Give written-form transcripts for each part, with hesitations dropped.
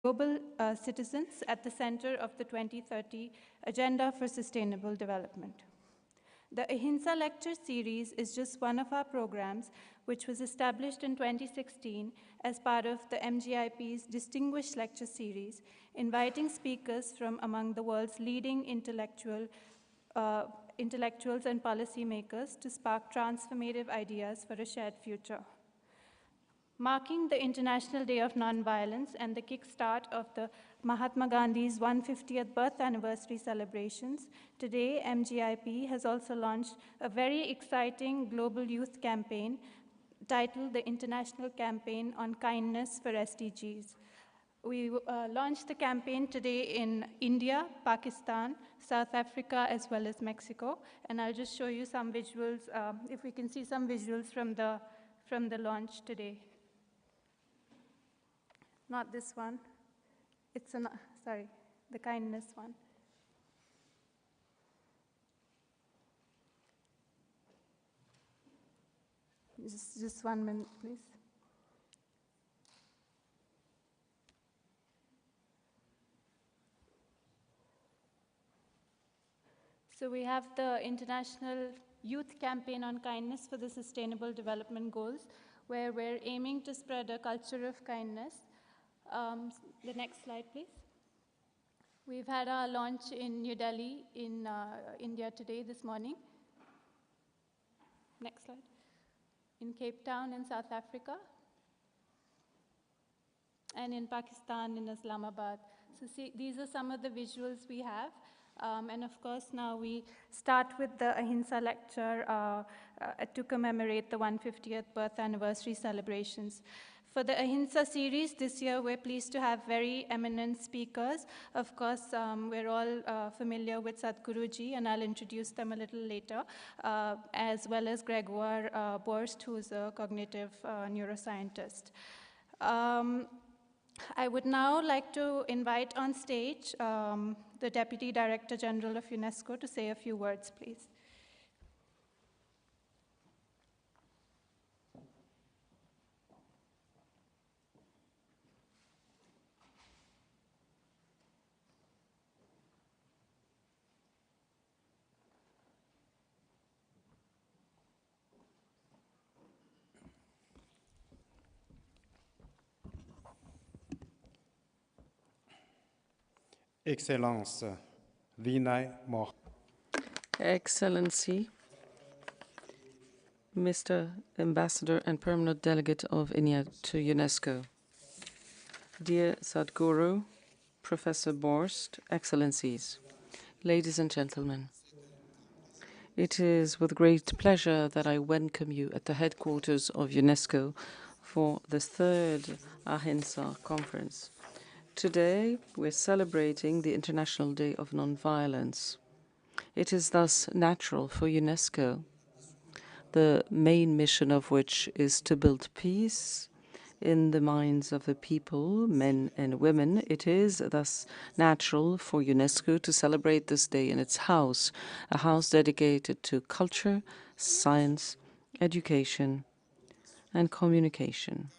global citizens at the center of the 2030 Agenda for Sustainable Development. The Ahimsa Lecture Series is just one of our programs, which was established in 2016 as part of the MGIP's Distinguished Lecture Series, inviting speakers from among the world's leading intellectuals and policymakers to spark transformative ideas for a shared future. Marking the International Day of Nonviolence and the kickstart of the Mahatma Gandhi's 150th birth anniversary celebrations, today MGIP has also launched a very exciting global youth campaign titled the International Campaign on Kindness for SDGs. We launched the campaign today in India, Pakistan, South Africa, as well as Mexico. And I'll just show you some visuals, if we can see some visuals from the launch today. Not this one. It's sorry, the kindness one. Just 1 minute, please. So we have the International Youth Campaign on Kindness for the Sustainable Development Goals, where we're aiming to spread a culture of kindness. The next slide, please. We've had our launch in New Delhi, in India today, this morning. Next slide. In Cape Town, in South Africa. And in Pakistan, in Islamabad. So see, these are some of the visuals we have. And of course, now we start with the Ahimsa lecture to commemorate the 150th birth anniversary celebrations. For the Ahimsa series this year, we're pleased to have very eminent speakers. Of course, we're all familiar with Sadhguru Ji, and I'll introduce them a little later, as well as Gregoire Borst, who's a cognitive neuroscientist. I would now like to invite on stage the Deputy Director General of UNESCO to say a few words, please. Excellence, Vinay Moh. Excellency, Mr. Ambassador and Permanent Delegate of India to UNESCO, dear Sadhguru, Professor Borst, Excellencies, ladies and gentlemen, it is with great pleasure that I welcome you at the headquarters of UNESCO for the third Ahimsa conference. Today, we're celebrating the International Day of Nonviolence. It is thus natural for UNESCO, the main mission of which is to build peace in the minds of the people, men and women. It is thus natural for UNESCO to celebrate this day in its house, a house dedicated to culture, science, education, and communication.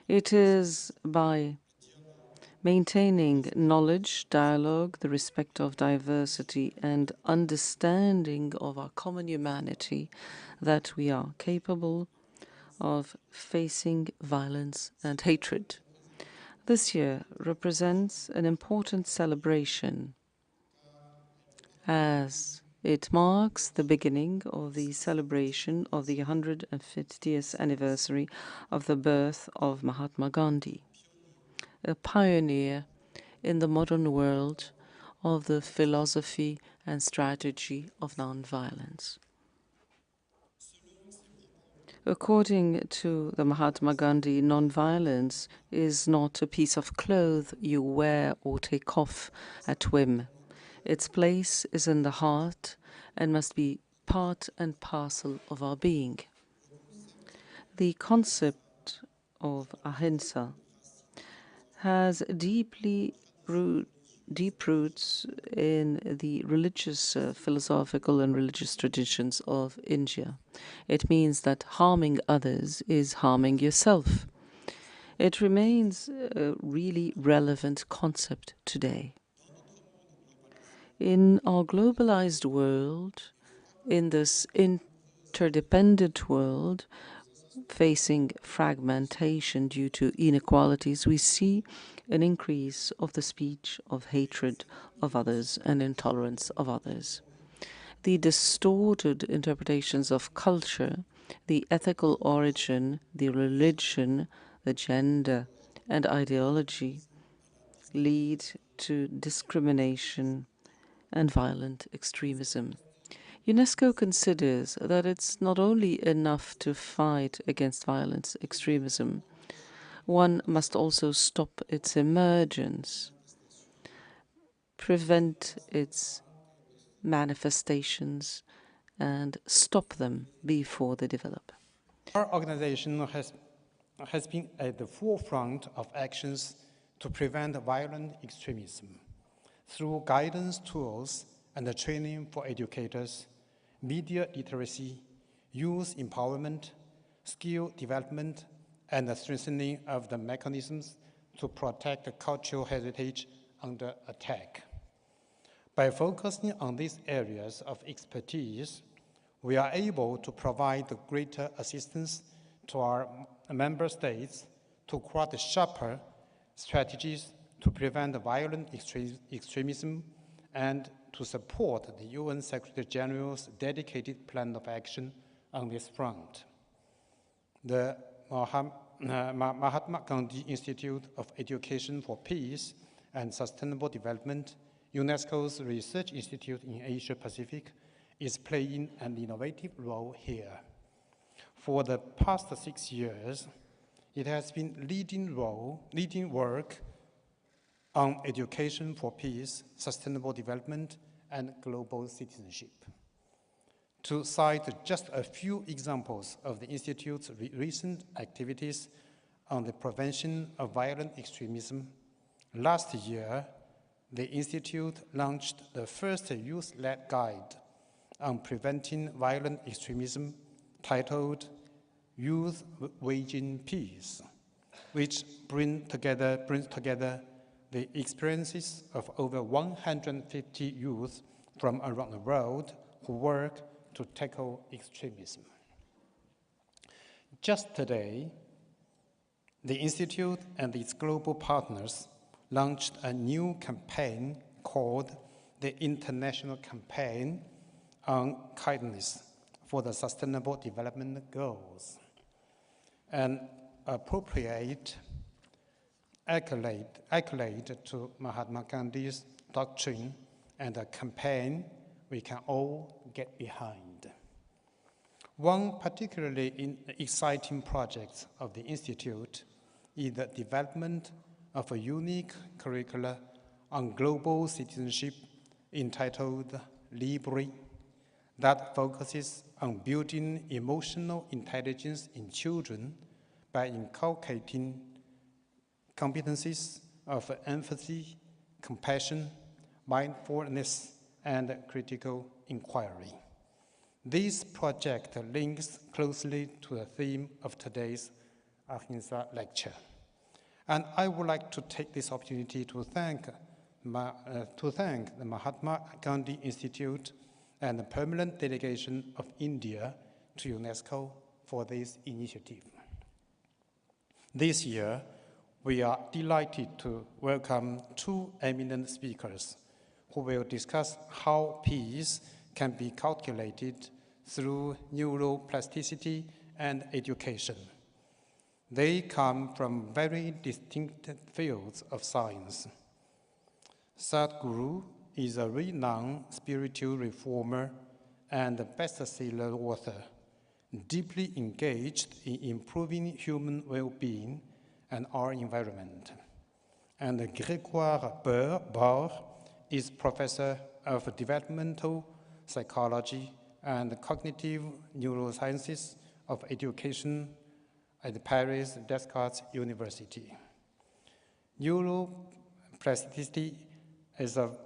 It is by maintaining knowledge, dialogue, the respect of diversity, and understanding of our common humanity that we are capable of facing violence and hatred. This year represents an important celebration as it marks the beginning of the celebration of the 150th anniversary of the birth of Mahatma Gandhi, a pioneer in the modern world of the philosophy and strategy of nonviolence. According to the Mahatma Gandhi, nonviolence is not a piece of cloth you wear or take off at whim. Its place is in the heart and must be part and parcel of our being. The concept of Ahimsa has deep roots in the religious, philosophical and religious traditions of India. It means that harming others is harming yourself. It remains a really relevant concept today. In our globalized world, in this interdependent world, facing fragmentation due to inequalities, we see an increase of the speech of hatred of others and intolerance of others. The distorted interpretations of culture, the ethical origin, the religion, the gender, and ideology lead to discrimination and violent extremism. UNESCO considers that it's not only enough to fight against violent extremism, one must also stop its emergence, prevent its manifestations, and stop them before they develop. Our organization has been at the forefront of actions to prevent violent extremism through guidance tools and the training for educators, media literacy, youth empowerment, skill development, and the strengthening of the mechanisms to protect the cultural heritage under attack. By focusing on these areas of expertise, we are able to provide greater assistance to our member states to craft sharper strategies to prevent violent extremism and to support the UN Secretary General's dedicated plan of action on this front. The Mahatma Gandhi Institute of Education for Peace and Sustainable Development, UNESCO's research institute in Asia Pacific, is playing an innovative role here. For the past 6 years, it has been leading work on education for peace, sustainable development, and global citizenship. To cite just a few examples of the Institute's recent activities on the prevention of violent extremism, last year, the Institute launched the first youth-led guide on preventing violent extremism titled Youth Waging Peace, which brings together the experiences of over 150 youth from around the world who work to tackle extremism. Just today, the Institute and its global partners launched a new campaign called the International Campaign on Kindness for the Sustainable Development Goals, an appropriate accolade to Mahatma Gandhi's doctrine and a campaign we can all get behind. One particularly exciting project of the Institute is the development of a unique curricula on global citizenship entitled Libre, that focuses on building emotional intelligence in children by inculcating competencies of empathy, compassion, mindfulness, and critical inquiry. This project links closely to the theme of today's Ahimsa lecture. And I would like to take this opportunity to thank the Mahatma Gandhi Institute and the permanent delegation of India to UNESCO for this initiative. This year, we are delighted to welcome two eminent speakers who will discuss how peace can be calculated through neuroplasticity and education. They come from very distinct fields of science. Sadhguru is a renowned spiritual reformer and bestseller author, deeply engaged in improving human well-being and our environment. And Gregoire Borst is professor of developmental psychology and cognitive neurosciences of education at Paris Descartes University. Neuroplasticity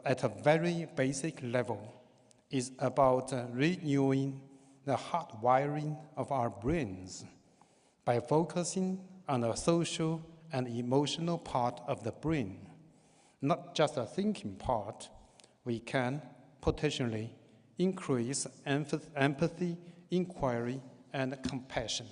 at a very basic level is about renewing the hardwiring of our brains by focusing on the social and emotional part of the brain, not just a thinking part. We can potentially increase empathy, inquiry, and compassion.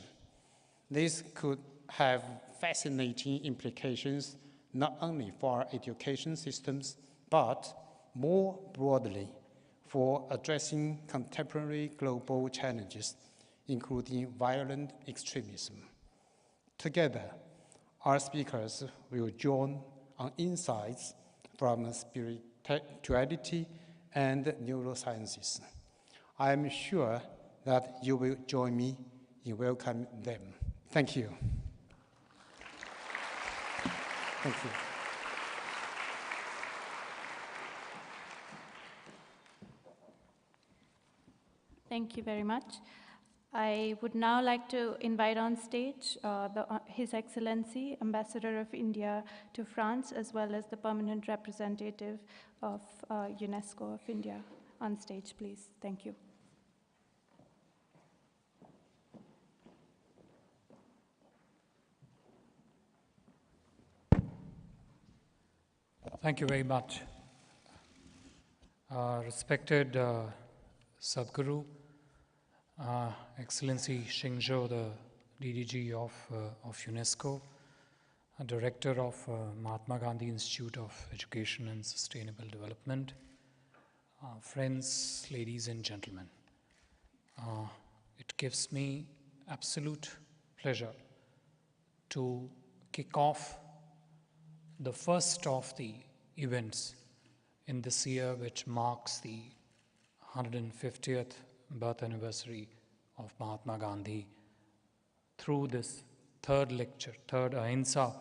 This could have fascinating implications not only for our education systems, but more broadly for addressing contemporary global challenges, including violent extremism. Together, our speakers will join on insights from spirituality and neurosciences. I am sure that you will join me in welcoming them. Thank you. Thank you. Thank you very much. I would now like to invite on stage His Excellency, Ambassador of India to France, as well as the Permanent Representative of UNESCO of India. On stage, please. Thank you. Thank you very much. Respected Sadhguru, Excellency Xingzhou, the DDG of UNESCO, Director of Mahatma Gandhi Institute of Education and Sustainable Development, friends, ladies and gentlemen. It gives me absolute pleasure to kick off the first of the events in this year, which marks the 150th birth anniversary of Mahatma Gandhi, through this third Ahimsa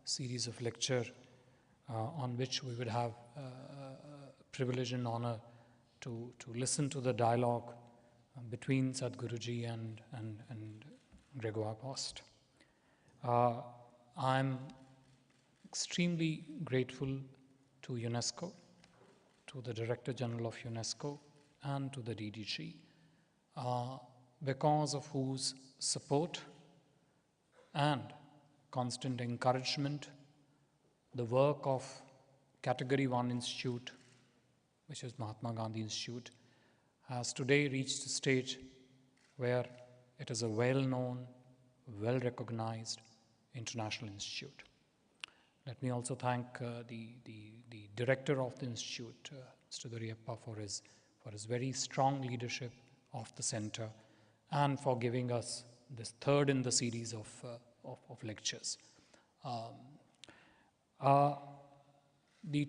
series of lecture, on which we would have privilege and honor to listen to the dialogue between Sadhguruji and Gregoire Borst. I'm extremely grateful to UNESCO, to the Director General of UNESCO, and to the DDG, because of whose support and constant encouragement, the work of Category 1 Institute, which is Mahatma Gandhi Institute, has today reached a stage where it is a well-known, well-recognized international institute. Let me also thank the director of the institute, Mr. Duriyappa, for his very strong leadership of the center and for giving us this third in the series of lectures.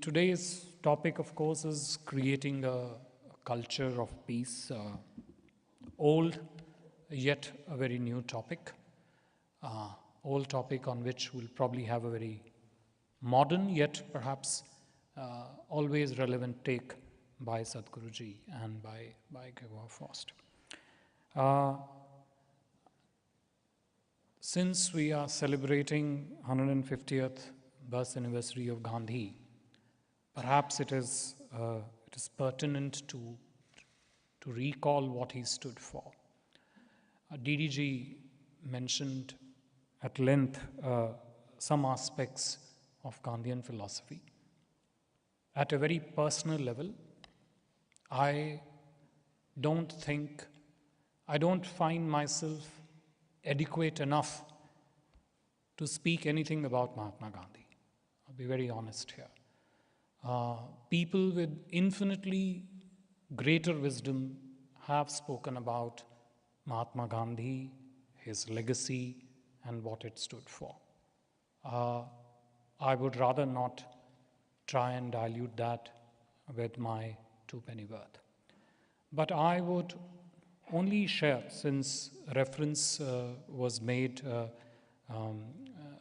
Today's topic, of course, is creating a culture of peace. Old, yet a very new topic. Old topic on which we'll probably have a very modern, yet perhaps always relevant take by Sadhguruji and by Gregoire Borst. Since we are celebrating 150th birth anniversary of Gandhi, perhaps it is pertinent to recall what he stood for. DDG mentioned at length some aspects of Gandhian philosophy. At a very personal level, I don't find myself adequate enough to speak anything about Mahatma Gandhi. I'll be very honest here. People with infinitely greater wisdom have spoken about Mahatma Gandhi, his legacy, and what it stood for. I would rather not try and dilute that with my two-penny worth. But I would only share, since reference was made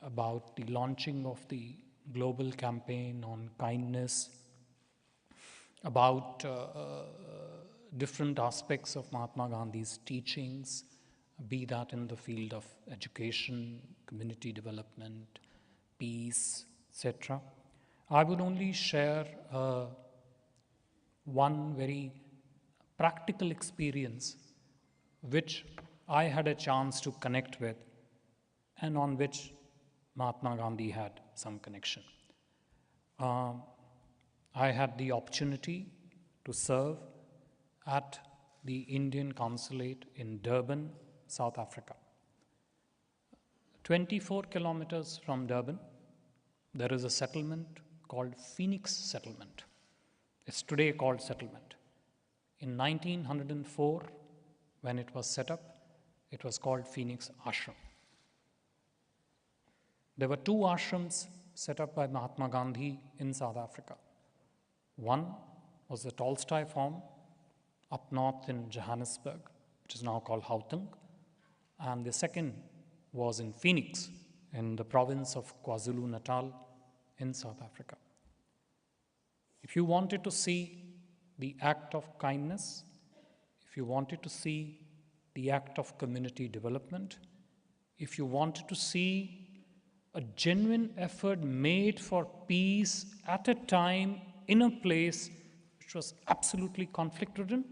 about the launching of the global campaign on kindness, about different aspects of Mahatma Gandhi's teachings, be that in the field of education, community development, peace, etc. I would only share one very practical experience which I had a chance to connect with and on which Mahatma Gandhi had some connection. I had the opportunity to serve at the Indian consulate in Durban, South Africa. 24 kilometers from Durban, there is a settlement called Phoenix Settlement. It's today called Settlement. In 1904, when it was set up, it was called Phoenix Ashram. There were 2 ashrams set up by Mahatma Gandhi in South Africa. One was the Tolstoy farm up north in Johannesburg, which is now called Gauteng, and the second was in Phoenix, in the province of KwaZulu-Natal in South Africa. If you wanted to see the act of kindness, if you wanted to see the act of community development, if you wanted to see a genuine effort made for peace at a time in a place which was absolutely conflict-ridden,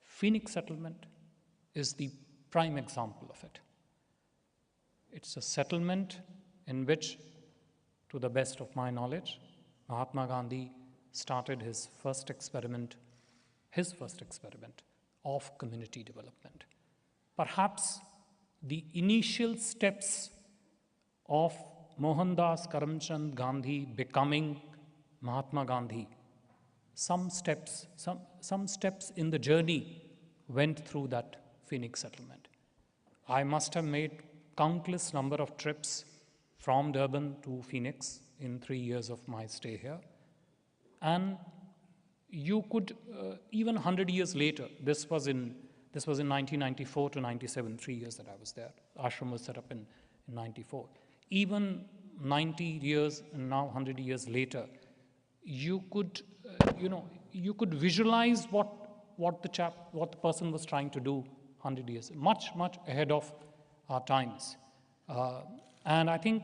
Phoenix Settlement is the prime example of it. It's a settlement in which, to the best of my knowledge, Mahatma Gandhi started his first experiment of community development. Perhaps the initial steps of Mohandas Karamchand Gandhi becoming Mahatma Gandhi, some steps in the journey went through that Phoenix Settlement. I must have made countless number of trips from Durban to Phoenix in 3 years of my stay here. And you could, even 100 years later, this was in 1994 to 97, 3 years that I was there. Ashram was set up in 94. Even 90 years and now 100 years later, you could, you could visualize what the person was trying to do 100 years, much ahead of our times. And I think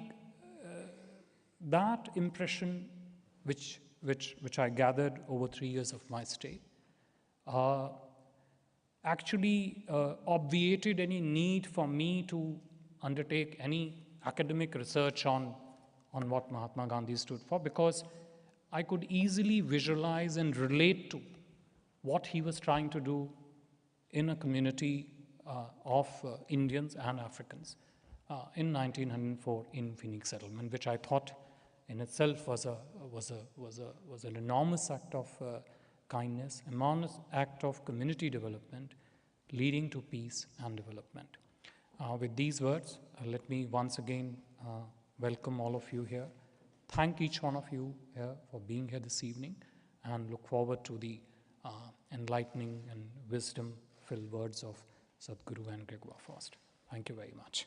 that impression which I gathered over 3 years of my stay actually obviated any need for me to undertake any academic research on what Mahatma Gandhi stood for, because I could easily visualize and relate to what he was trying to do in a community of Indians and Africans in 1904 in Phoenix Settlement, which I thought in itself was an enormous act of kindness, enormous act of community development, leading to peace and development. With these words, let me once again welcome all of you here. Thank each one of you here for being here this evening, and look forward to the enlightening and wisdom-filled words of Sadhguru and Gregoire Borst. Thank you very much.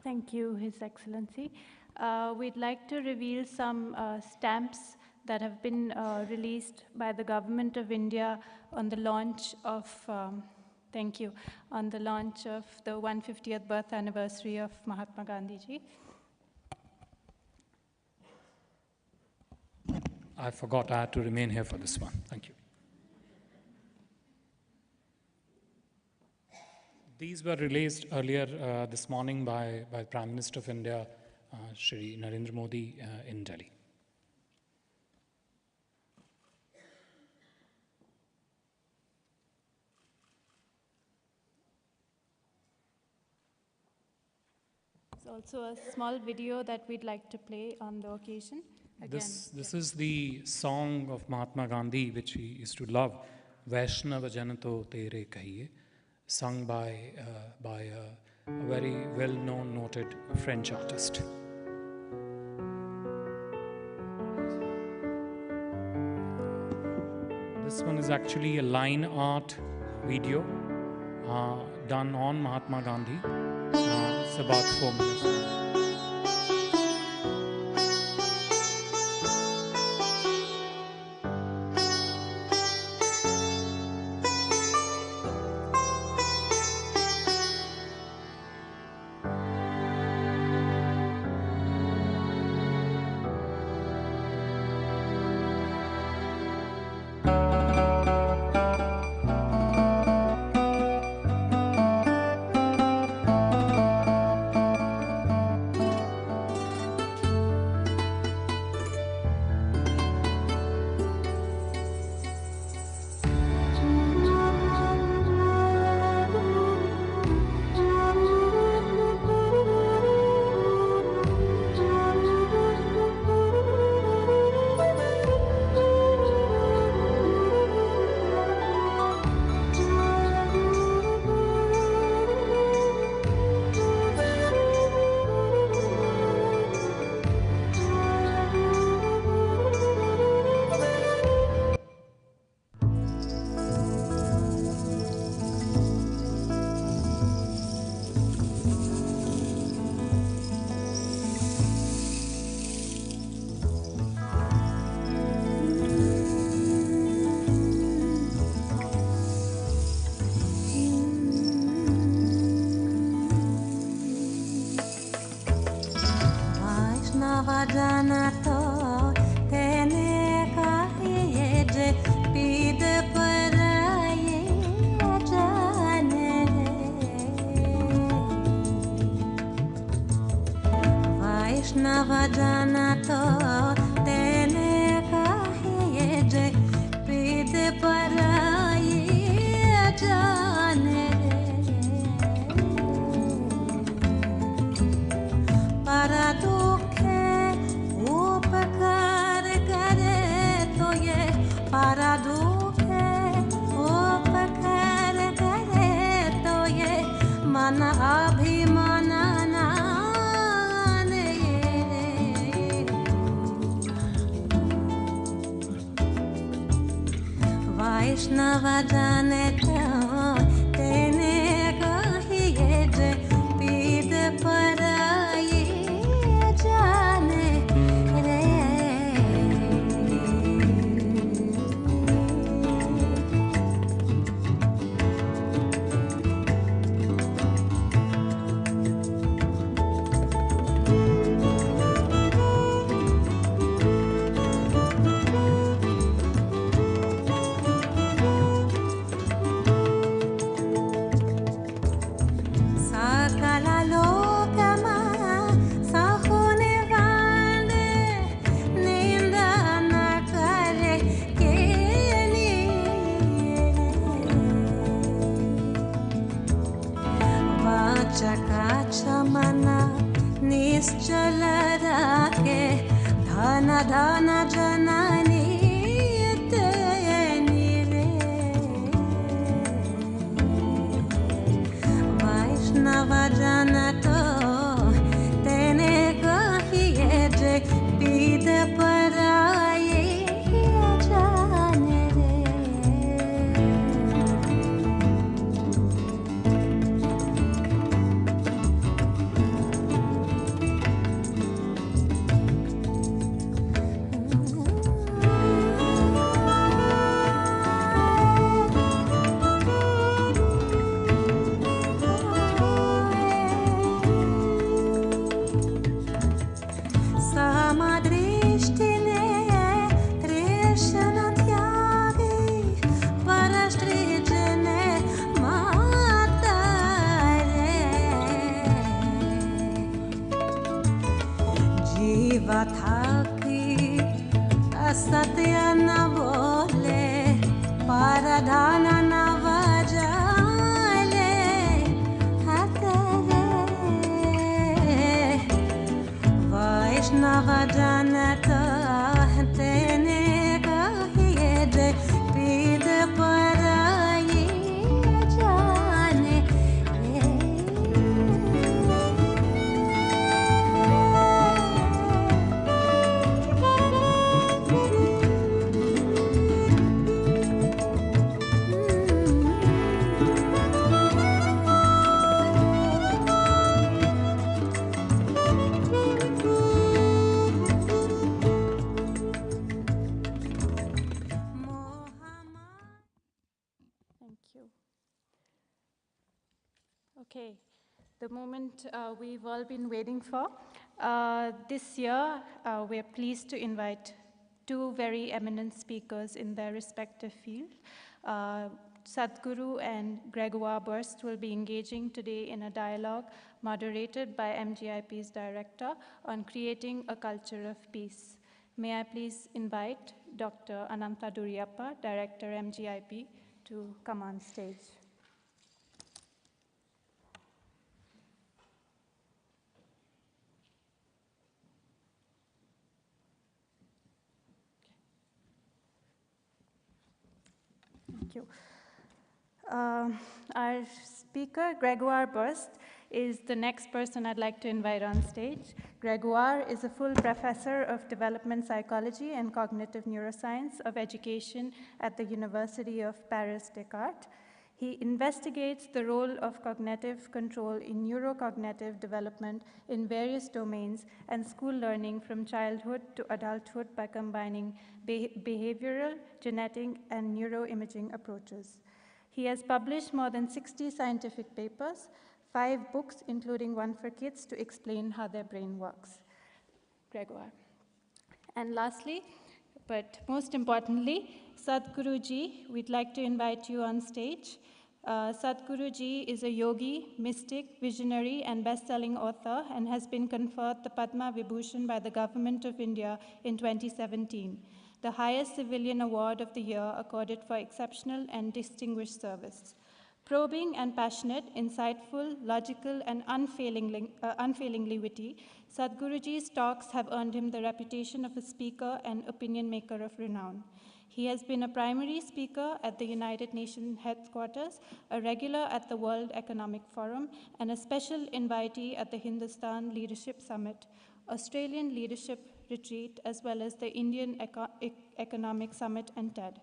Thank you, His Excellency. We'd like to reveal some stamps that have been released by the Government of India on the launch of, on the launch of the 150th birth anniversary of Mahatma Gandhi ji. I forgot I had to remain here for this one. Thank you. These were released earlier this morning by Prime Minister of India, Shri Narendra Modi, in Delhi. There's also a small video that we'd like to play on the occasion. Again, This is the song of Mahatma Gandhi, which he used to love, Vaishnava Janato Tere Kahiye, sung by a very well-known, noted French artist. This one is actually a line art video done on Mahatma Gandhi. It's about 4 minutes. vajana to tene kahiye je pid paraye jane Vaishnava jana to tene kahiye je pid paraye jane para dukhe upakar kare to ye para dukhe upakar kare to ye mana abhimana ne Vaishnava jane to tene kahiye je pid paraye jane re Sakala lokama sahone vande ninda na kare keni vachaka chamana nischala rakhe dhana dhana janani teni re Vaishnava jana to tene kahiye je pid paraye jane re Samadrishtine Krishna tyagi Parastrijane matare Jiva thaki asatya na bole Paradhana na vajale hatare Vaishnava jana to tene kahiye je pid paraye jane Thank you. Okay, the moment we've all been waiting for. This year, we're pleased to invite two very eminent speakers in their respective field. Sadhguru and Gregoire Borst will be engaging today in a dialogue moderated by MGIP's director on creating a culture of peace. May I please invite Dr. Ananta Duriyappa, Director MGIP, to come on stage. Thank you. Our speaker, Gregoire Borst, is the next person I'd like to invite on stage. Gregoire is a full professor of development psychology and cognitive neuroscience of education at the University of Paris Descartes. He investigates the role of cognitive control in neurocognitive development in various domains and school learning from childhood to adulthood by combining behavioral, genetic, and neuroimaging approaches. He has published more than 60 scientific papers, 5 books, including one for kids, to explain how their brain works. Gregoire. And lastly, but most importantly, Sadhguruji, we'd like to invite you on stage. Sadhguruji is a yogi, mystic, visionary, and best-selling author, and has been conferred the Padma Vibhushan by the Government of India in 2017, the highest civilian award of the year accorded for exceptional and distinguished service. Probing and passionate, insightful, logical, and unfailingly witty, Sadhguruji's talks have earned him the reputation of a speaker and opinion maker of renown. He has been a primary speaker at the United Nations headquarters, a regular at the World Economic Forum, and a special invitee at the Hindustan Leadership Summit, Australian Leadership Retreat, as well as the Indian Economic Summit and TED.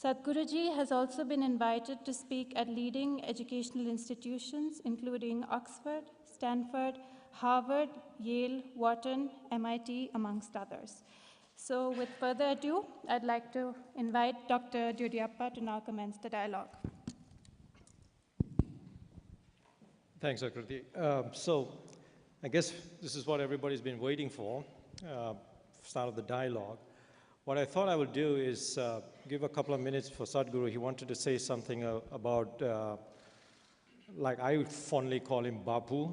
Sadhguruji has also been invited to speak at leading educational institutions, including Oxford, Stanford, Harvard, Yale, Wharton, MIT, amongst others. So with further ado, I'd like to invite Dr. Dudiyappa to now commence the dialogue. Thanks, Akriti. So I guess this is what everybody's been waiting for, start of the dialogue. What I thought I would do is give a couple of minutes for Sadhguru. He wanted to say something about, like I fondly call him Bapu,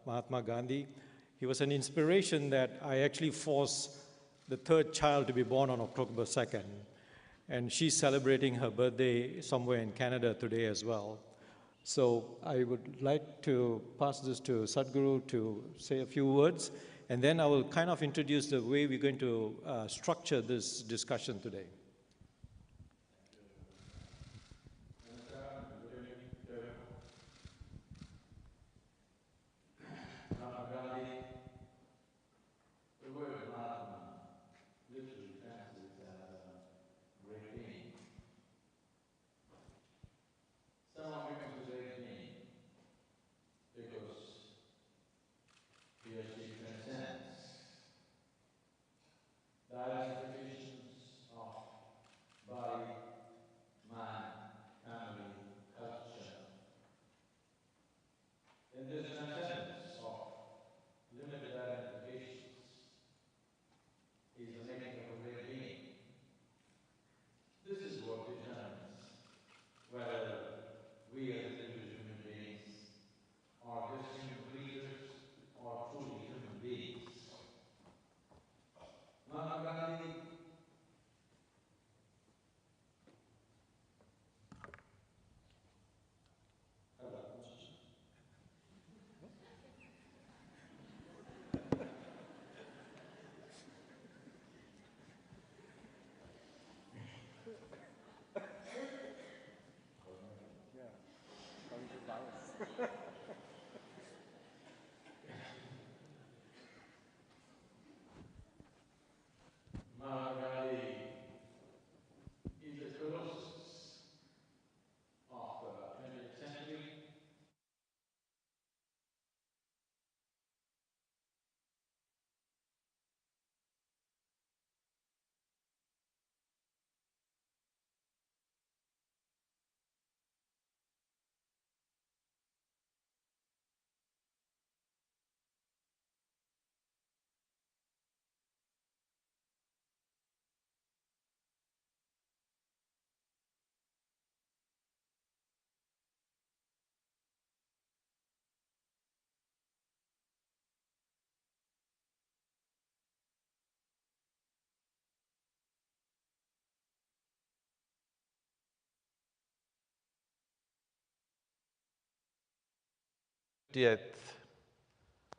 Mahatma Gandhi. He was an inspiration that I actually forced the third child to be born on October 2nd. And she's celebrating her birthday somewhere in Canada today as well. So I would like to pass this to Sadhguru to say a few words, and then I will kind of introduce the way we're going to structure this discussion today.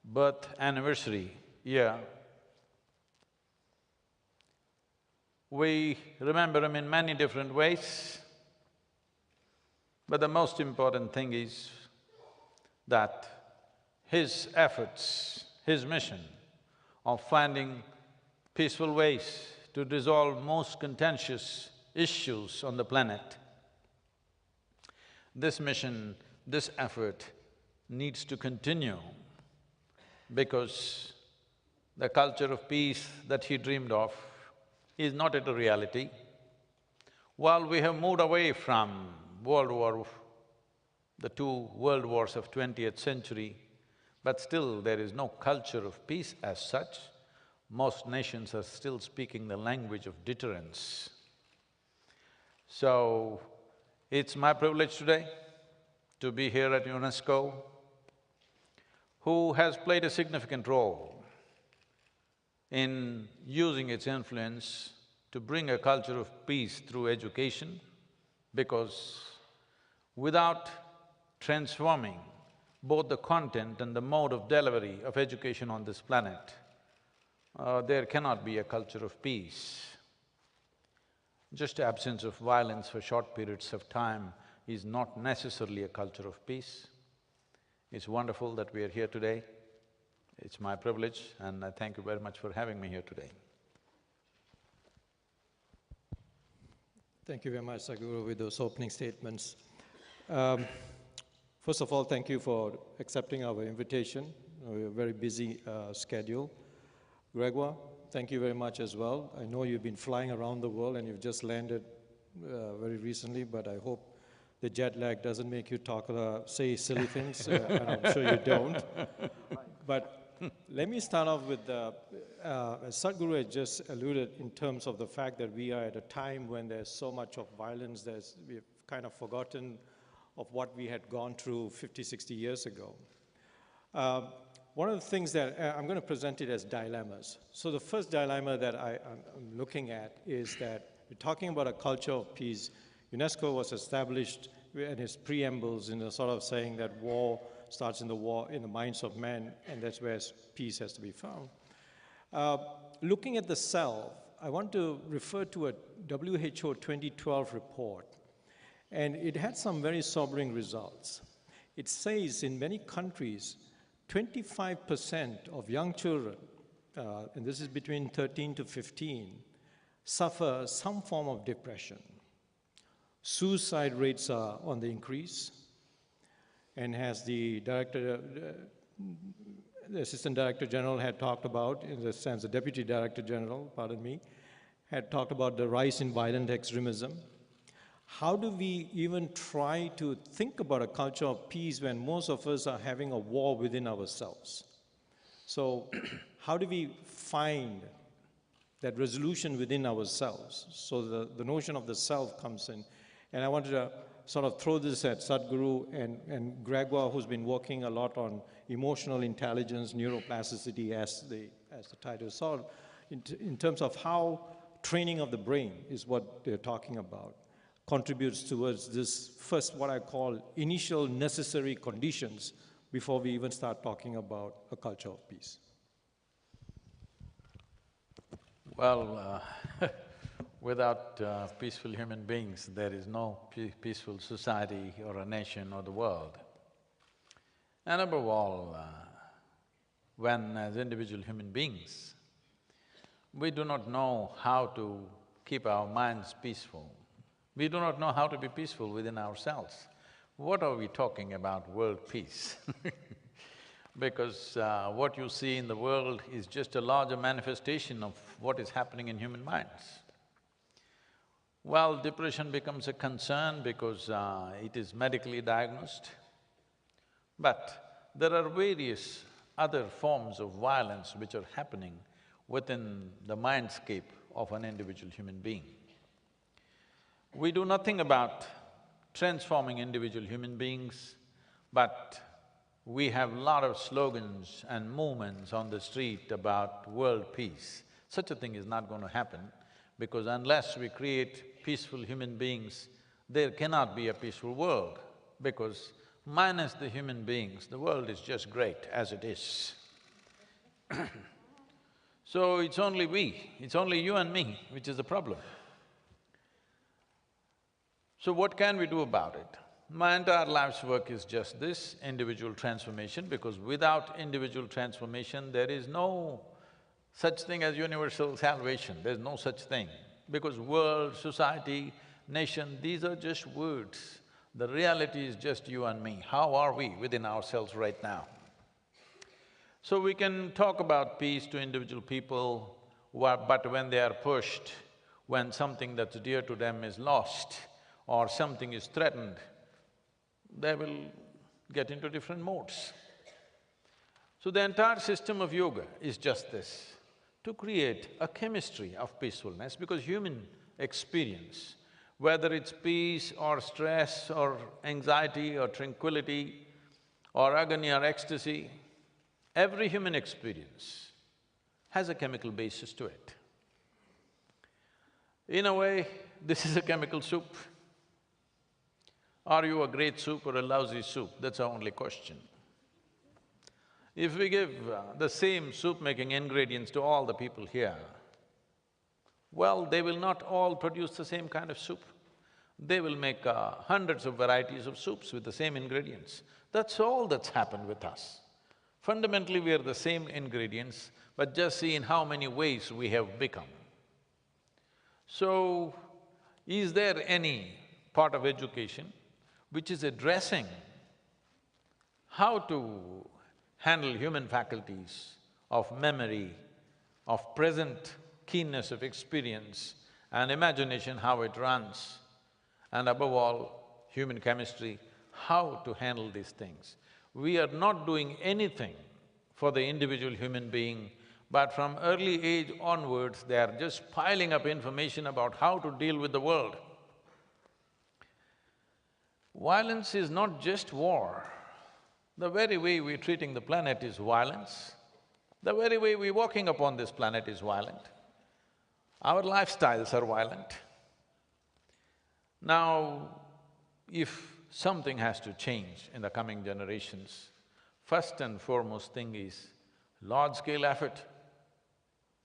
Birth anniversary year. We remember him in many different ways, but the most important thing is that his efforts, his mission of finding peaceful ways to resolve most contentious issues on the planet, this mission, this effort needs to continue because the culture of peace that he dreamed of is not yet a reality. While we have moved away from the two world wars of 20th century, but still there is no culture of peace as such. most nations are still speaking the language of deterrence. So, it's my privilege today to be here at UNESCO, who has played a significant role in using its influence to bring a culture of peace through education, because without transforming both the content and the mode of delivery of education on this planet, there cannot be a culture of peace. Just absence of violence for short periods of time is not necessarily a culture of peace. It's wonderful that we are here today. It's my privilege, and I thank you very much for having me here today. Thank you very much, Sadhguru, with those opening statements. First of all, thank you for accepting our invitation. We have a very busy schedule. Gregoire, thank you very much as well. I know you've been flying around the world and you've just landed very recently, but I hope the jet lag doesn't make you say silly things, and I'm sure you don't. But let me start off with, as Sadhguru had just alluded, in terms of the fact that we are at a time when there's so much of violence, we've kind of forgotten of what we had gone through 50, 60 years ago. One of the things that, I'm going to present it as dilemmas. So the first dilemma that I'm looking at is that we're talking about a culture of peace. UNESCO was established in its preambles in the sort of saying that war starts in the minds of men, and that's where peace has to be found. Looking at the self, I want to refer to a WHO 2012 report, and it had some very sobering results. It says in many countries, 25% of young children, and this is between 13 to 15, suffer some form of depression. Suicide rates are on the increase, and as the Assistant Director General had talked about, in the sense, the Deputy Director General, pardon me, had talked about the rise in violent extremism. How do we even try to think about a culture of peace when most of us are having a war within ourselves? So how do we find that resolution within ourselves? So the notion of the self comes in. And I wanted to sort of throw this at Sadhguru and Gregoire, who's been working a lot on emotional intelligence, neuroplasticity, as the title is, in terms of how training of the brain is what they're talking about, contributes towards this first, what I call, initial necessary conditions before we even start talking about a culture of peace. Well, without peaceful human beings, there is no peaceful society or a nation or the world. And above all, when as individual human beings, we do not know how to keep our minds peaceful, we do not know how to be peaceful within ourselves. What are we talking about world peace? Because what you see in the world is just a larger manifestation of what is happening in human minds. Well, depression becomes a concern because it is medically diagnosed, but there are various other forms of violence which are happening within the mindscape of an individual human being. We do nothing about transforming individual human beings, but we have a lot of slogans and movements on the street about world peace. Such a thing is not going to happen, because unless we create peaceful human beings, there cannot be a peaceful world, because minus the human beings, the world is just great as it is. So it's only you and me which is the problem. So what can we do about it? My entire life's work is just this, individual transformation, because without individual transformation, there is no such thing as universal salvation, there's no such thing. Because world, society, nation, these are just words. The reality is just you and me. How are we within ourselves right now? So we can talk about peace to individual people, but when they are pushed, when something that's dear to them is lost or something is threatened, they will get into different modes. So the entire system of yoga is just this, to create a chemistry of peacefulness, because human experience, whether it's peace or stress or anxiety or tranquility or agony or ecstasy, every human experience has a chemical basis to it. In a way, this is a chemical soup. Are you a great soup or a lousy soup? That's our only question. If we give the same soup-making ingredients to all the people here, well, they will not all produce the same kind of soup. They will make hundreds of varieties of soups with the same ingredients. That's all that's happened with us. Fundamentally, we are the same ingredients, but just see in how many ways we have become. So, is there any part of education which is addressing how to handle human faculties of memory, of present keenness of experience and imagination, how it runs, and above all, human chemistry, how to handle these things? We are not doing anything for the individual human being, but from early age onwards, they are just piling up information about how to deal with the world. Violence is not just war. The very way we're treating the planet is violence. The very way we're walking upon this planet is violent. Our lifestyles are violent. Now, if something has to change in the coming generations, first and foremost thing is large-scale effort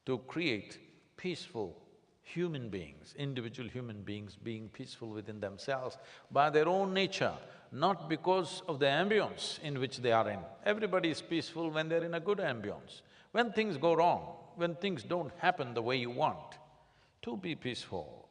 to create peaceful human beings, individual human beings being peaceful within themselves by their own nature, not because of the ambience in which they are in. Everybody is peaceful when they're in a good ambience. When things go wrong, when things don't happen the way you want, to be peaceful.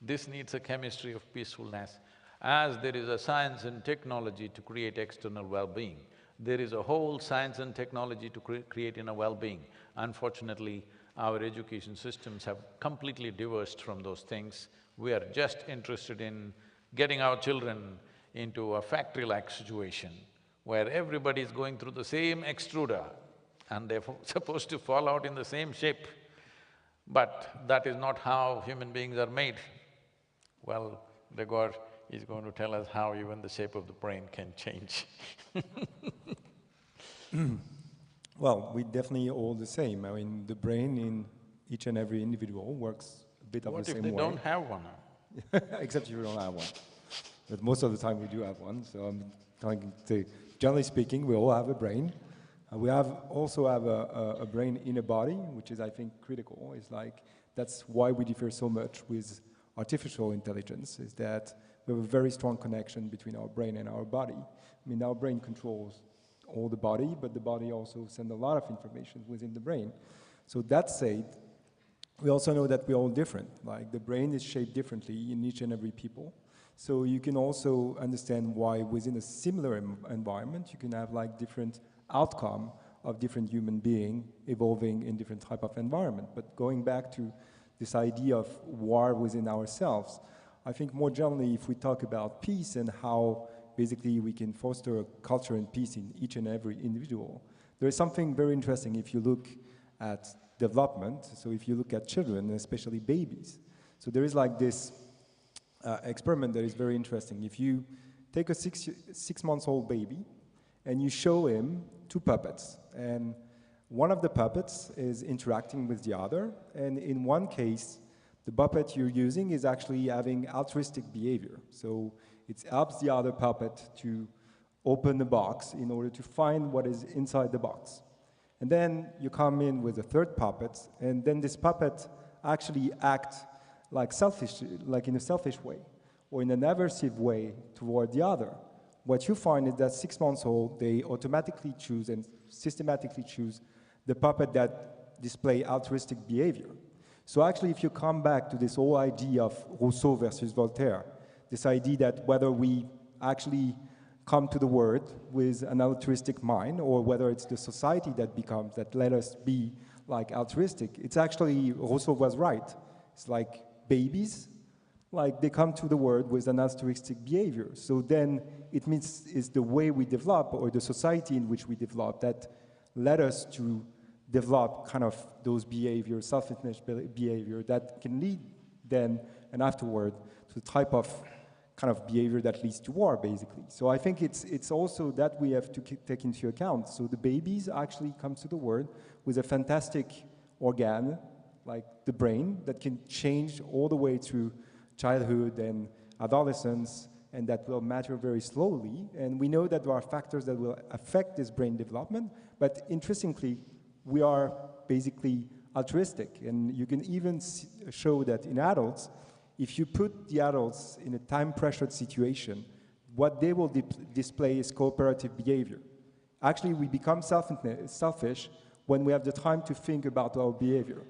This needs a chemistry of peacefulness. As there is a science and technology to create external well-being, there is a whole science and technology to create inner well-being. Unfortunately, our education systems have completely diverged from those things. We are just interested in getting our children into a factory-like situation where everybody is going through the same extruder and they're supposed to fall out in the same shape. But that is not how human beings are made. Well, Gregoire is going to tell us how even the shape of the brain can change. Well, we definitely all the same. I mean, the brain in each and every individual works a bit of the same way. What if they don't have one? Except you don't have one. But most of the time we do have one, so I'm trying to say, generally speaking, we all have a brain. We also have a brain in a body, which is, I think, critical. It's like, that's why we differ so much with artificial intelligence, is that we have a very strong connection between our brain and our body. I mean, our brain controls all the body, but the body also sends a lot of information within the brain. So that said, we also know that we're all different. Like, the brain is shaped differently in each and every people. So you can also understand why within a similar environment, you can have like different outcome of different human being evolving in different type of environment. But going back to this idea of war within ourselves, I think more generally, if we talk about peace and how basically we can foster a culture and peace in each and every individual, there is something very interesting if you look at development. So if you look at children, especially babies, so there is like this experiment that is very interesting. If you take a six-month-old baby and you show him two puppets, and one of the puppets is interacting with the other, and in one case, the puppet you're using is actually having altruistic behavior. So it helps the other puppet to open the box in order to find what is inside the box. And then you come in with a third puppet, and then this puppet actually acts like in a selfish way, or in an aversive way toward the other. What you find is that 6 months old, they automatically choose and systematically choose the puppet that display altruistic behavior. So actually, if you come back to this whole idea of Rousseau versus Voltaire, this idea that whether we actually come to the world with an altruistic mind, or whether it's the society that let us be like altruistic, it's actually, Rousseau was right. It's like babies, like they come to the world with an altruistic behavior. So then it means it's the way we develop, or the society in which we develop, that led us to develop kind of those behaviors, selfishness behavior that can lead then and afterward to the type of kind of behavior that leads to war, basically. So I think it's also that we have to take into account. So the babies actually come to the world with a fantastic organ, like the brain, that can change all the way through childhood and adolescence, and that will mature very slowly. And we know that there are factors that will affect this brain development, but interestingly, we are basically altruistic. And you can even show that in adults, if you put the adults in a time-pressured situation, what they will display is cooperative behavior. Actually, we become selfish when we have the time to think about our behavior.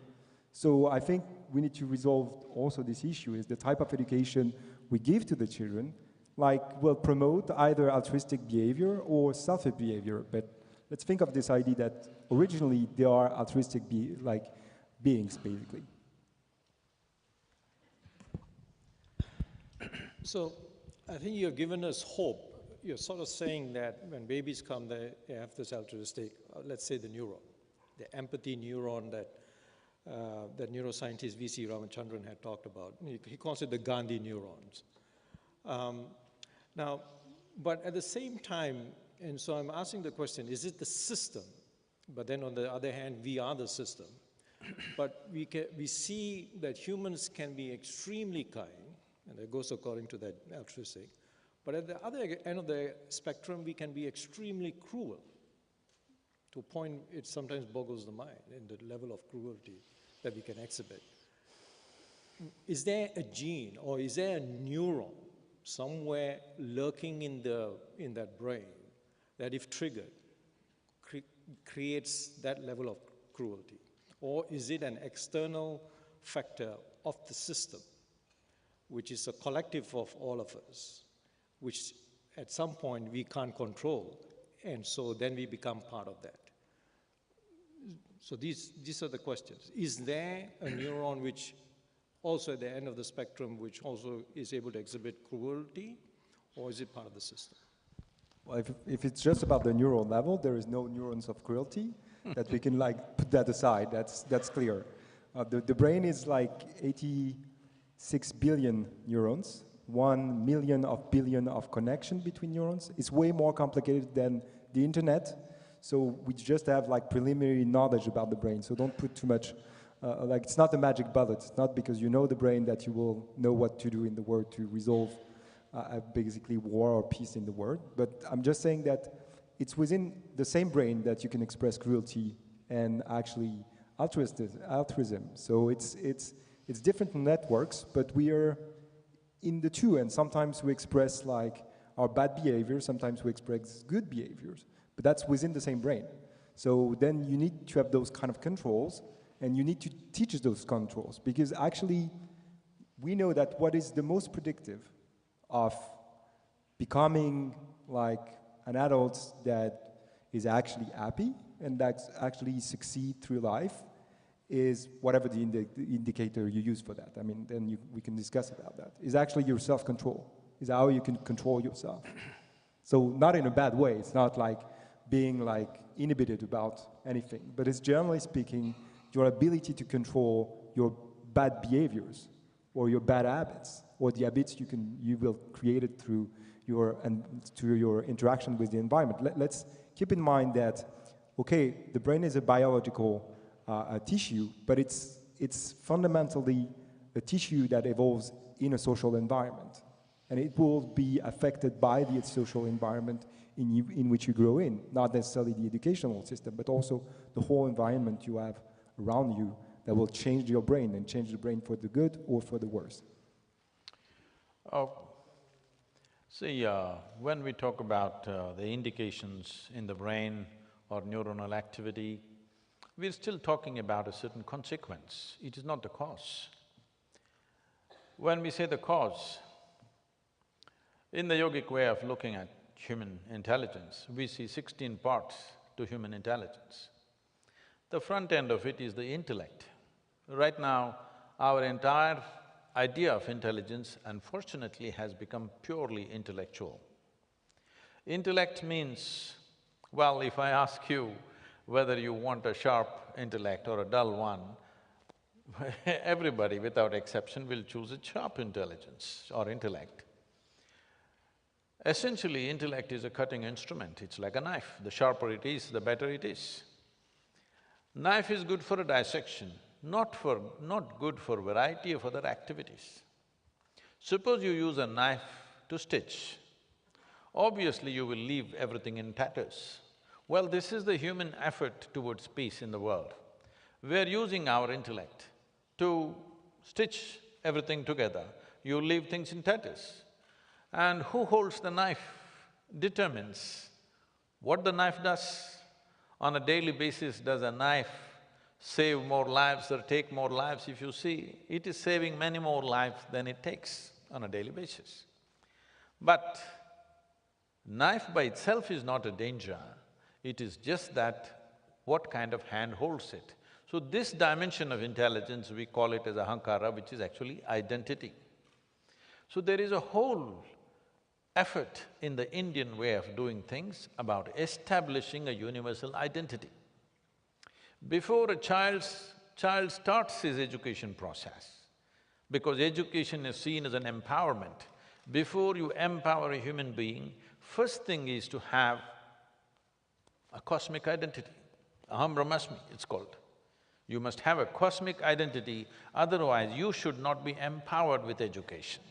So I think we need to resolve also this issue, is the type of education we give to the children, like will promote either altruistic behavior or selfish behavior. But let's think of this idea that originally they are altruistic beings, basically. So I think you've given us hope. You're sort of saying that when babies come, they have this altruistic, let's say the neuron, the empathy neuron that that neuroscientist V.C. Ramachandran had talked about. He calls it the Gandhi neurons. Now, but at the same time, and so I'm asking the question, is it the system? But then on the other hand, we are the system. But we see that humans can be extremely kind, and that goes according to that altruistic. But at the other end of the spectrum, we can be extremely cruel. To a point, it sometimes boggles the mind in the level of cruelty that we can exhibit. Is there a gene or is there a neuron somewhere lurking in that brain that, if triggered, creates that level of cruelty? Or is it an external factor of the system, which is a collective of all of us, which at some point we can't control, and so then we become part of that? So these are the questions. Is there a neuron which also at the end of the spectrum which also is able to exhibit cruelty, or is it part of the system? Well, if it's just about the neural level, there is no neurons of cruelty that we can put that aside. That's clear. The brain is like 86 billion neurons, 1 million of billion of connection between neurons. It's way more complicated than the internet. So we just have preliminary knowledge about the brain. So don't put too much, it's not a magic bullet. It's not because you know the brain that you will know what to do in the world to resolve basically war or peace in the world. But I'm just saying that it's within the same brain that you can express cruelty and actually altruism. So it's different networks, but we are in the two. And sometimes we express our bad behavior, sometimes we express good behaviors. But that's within the same brain. So then you need to have those kind of controls, and you need to teach those controls, because actually we know that what is the most predictive of becoming an adult that is actually happy and that actually succeed through life is whatever the indicator you use for that. I mean, then we can discuss about that. Is actually your self-control, is how you can control yourself. So not in a bad way. It's not being inhibited about anything, but it's generally speaking your ability to control your bad behaviors or your bad habits or the habits you will create it through your interaction with the environment. Let's keep in mind that, okay, the brain is a biological tissue, but it's fundamentally a tissue that evolves in a social environment, and it will be affected by the social environment in which you grow in, not necessarily the educational system, but also the whole environment you have around you that will change your brain and change the brain for the good or for the worse. See, when we talk about the indications in the brain or neuronal activity, we're still talking about a certain consequence. It is not the cause. When we say the cause, in the yogic way of looking at human intelligence, we see 16 parts to human intelligence. The front end of it is the intellect. Right now, our entire idea of intelligence, unfortunately, has become purely intellectual. Intellect means, well, if I ask you, whether you want a sharp intellect or a dull one, everybody without exception will choose a sharp intelligence or intellect. Essentially, intellect is a cutting instrument, it's like a knife. The sharper it is, the better it is. Knife is good for a dissection, not good for variety of other activities. Suppose you use a knife to stitch, obviously you will leave everything in tatters. Well, this is the human effort towards peace in the world. We're using our intellect to stitch everything together, you leave things in tatters. And who holds the knife determines what the knife does. On a daily basis, does a knife save more lives or take more lives? If you see, it is saving many more lives than it takes on a daily basis. But knife by itself is not a danger, it is just that what kind of hand holds it. So this dimension of intelligence, we call it as ahankara, which is actually identity. So there is a whole effort in the Indian way of doing things about establishing a universal identity. Before a child starts his education process, because education is seen as an empowerment, before you empower a human being, first thing is to have a cosmic identity. Aham Brahmasmi, it's called. You must have a cosmic identity, otherwise you should not be empowered with education.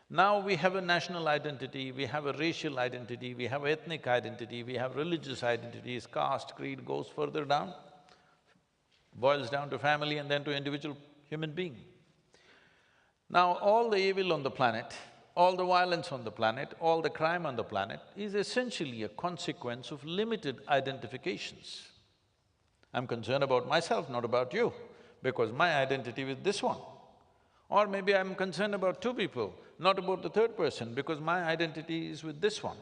Now we have a national identity, we have a racial identity, we have ethnic identity, we have religious identities, caste, creed goes further down, boils down to family and then to individual human being. Now all the evil on the planet, all the violence on the planet, all the crime on the planet is essentially a consequence of limited identifications. I'm concerned about myself, not about you, because my identity is this one. Or maybe I'm concerned about two people, not about the third person, because my identity is with this one.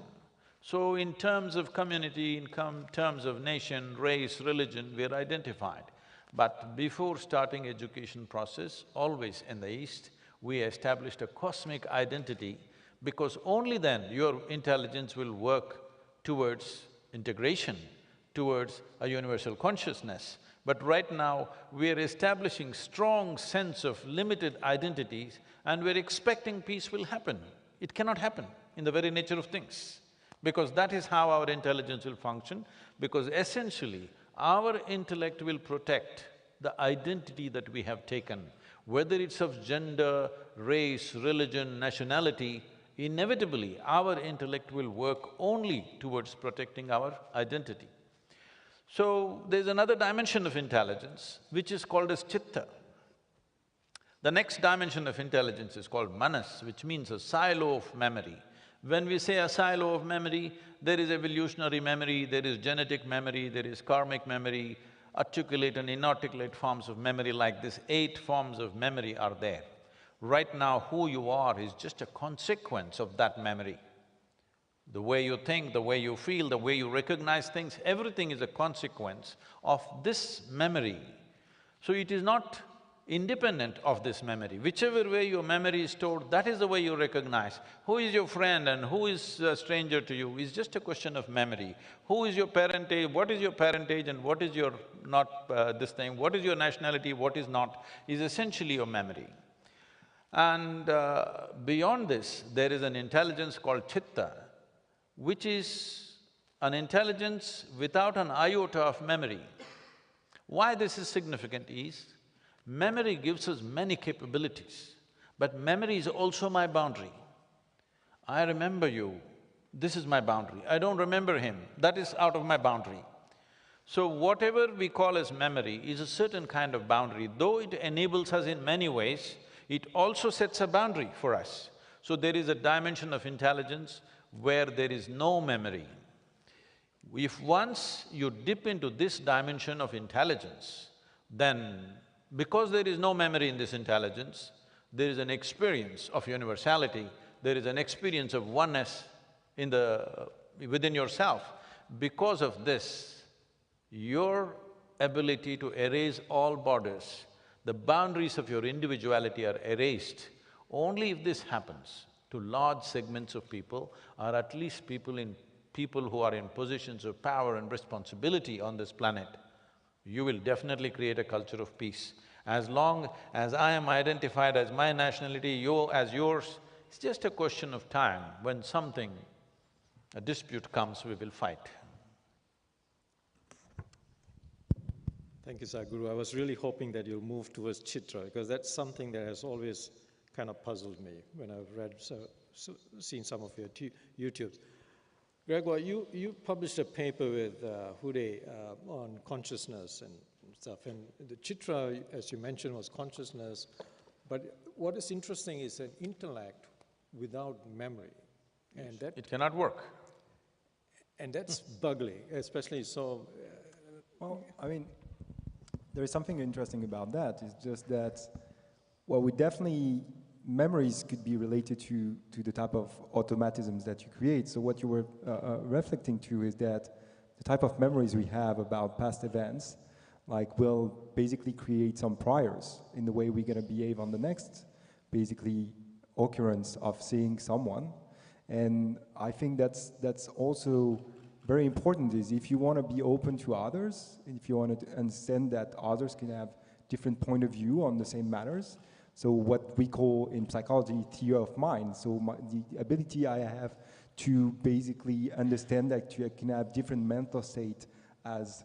So in terms of community, in terms of nation, race, religion, we're identified. But before starting education process, always in the East, we established a cosmic identity, because only then your intelligence will work towards integration, towards a universal consciousness. But right now, we're establishing strong sense of limited identities and we're expecting peace will happen. It cannot happen in the very nature of things, because that is how our intelligence will function, because essentially, our intellect will protect the identity that we have taken, whether it's of gender, race, religion, nationality, inevitably our intellect will work only towards protecting our identity. So, there's another dimension of intelligence which is called as chitta. The next dimension of intelligence is called manas, which means a silo of memory. When we say a silo of memory, there is evolutionary memory, there is genetic memory, there is karmic memory, articulate and inarticulate forms of memory like this, 8 forms of memory are there. Right now, who you are is just a consequence of that memory. The way you think, the way you feel, the way you recognize things, everything is a consequence of this memory. So it is not independent of this memory. Whichever way your memory is stored, that is the way you recognize. Who is your friend and who is a stranger to you is just a question of memory. Who is your parentage, what is your parentage and what is your this thing, what is your nationality, what is not, is essentially your memory. And beyond this, there is an intelligence called chitta, which is an intelligence without an iota of memory. Why this is significant is, memory gives us many capabilities, but memory is also my boundary. I remember you, this is my boundary. I don't remember him, that is out of my boundary. So whatever we call as memory is a certain kind of boundary. Though it enables us in many ways, it also sets a boundary for us. So there is a dimension of intelligence where there is no memory. If once you dip into this dimension of intelligence, then because there is no memory in this intelligence, there is an experience of universality, there is an experience of oneness within yourself. Because of this, your ability to erase all borders, the boundaries of your individuality are erased. Only if this happens to large segments of people, or at least people in people who are in positions of power and responsibility on this planet, you will definitely create a culture of peace. As long as I am identified as my nationality, you as yours, it's just a question of time. When a dispute comes, we will fight. Thank you, Sadhguru. I was really hoping that you'll move towards Chitra, because that's something that has always kind of puzzled me when I've seen some of your YouTubes. Gregoire, you published a paper with Hude on consciousness and stuff, and the Chitra, as you mentioned, was consciousness, but what is interesting is an intellect without memory, and that… It cannot work. And that's bugly, especially so… Well, I mean, there is something interesting about that. It's just that, well, we definitely, memories could be related to the type of automatisms that you create. So what you were reflecting to is that the type of memories we have about past events, like, will basically create some priors in the way we're going to behave on the next, basically, occurrence of seeing someone. And I think that's also very important, is if you want to be open to others, if you want to understand that others can have different point of view on the same matters, so what we call in psychology theory of mind, so the ability I have to basically understand that you can have different mental state as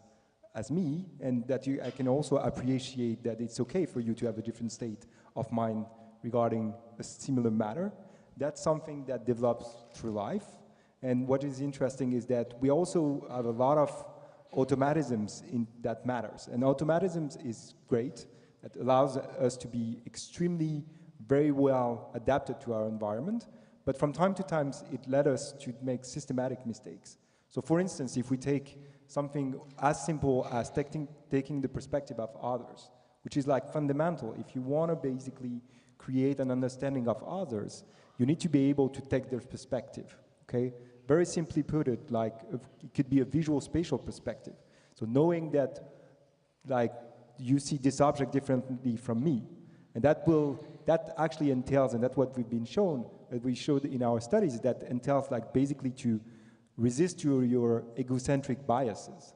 me, and that I can also appreciate that it's okay for you to have a different state of mind regarding a similar matter. That's something that develops through life. And what is interesting is that we also have a lot of automatisms in that matters. And automatisms is great. It allows us to be extremely, very well adapted to our environment. But from time to time, it led us to make systematic mistakes. So for instance, if we take something as simple as taking the perspective of others, which is like fundamental. If you want to basically create an understanding of others, you need to be able to take their perspective, okay? Very simply put it, like, it could be a visual spatial perspective. So knowing that, like, you see this object differently from me, and that actually entails, and that's what we've been shown, that we showed in our studies, that entails, like, basically to resist your egocentric biases.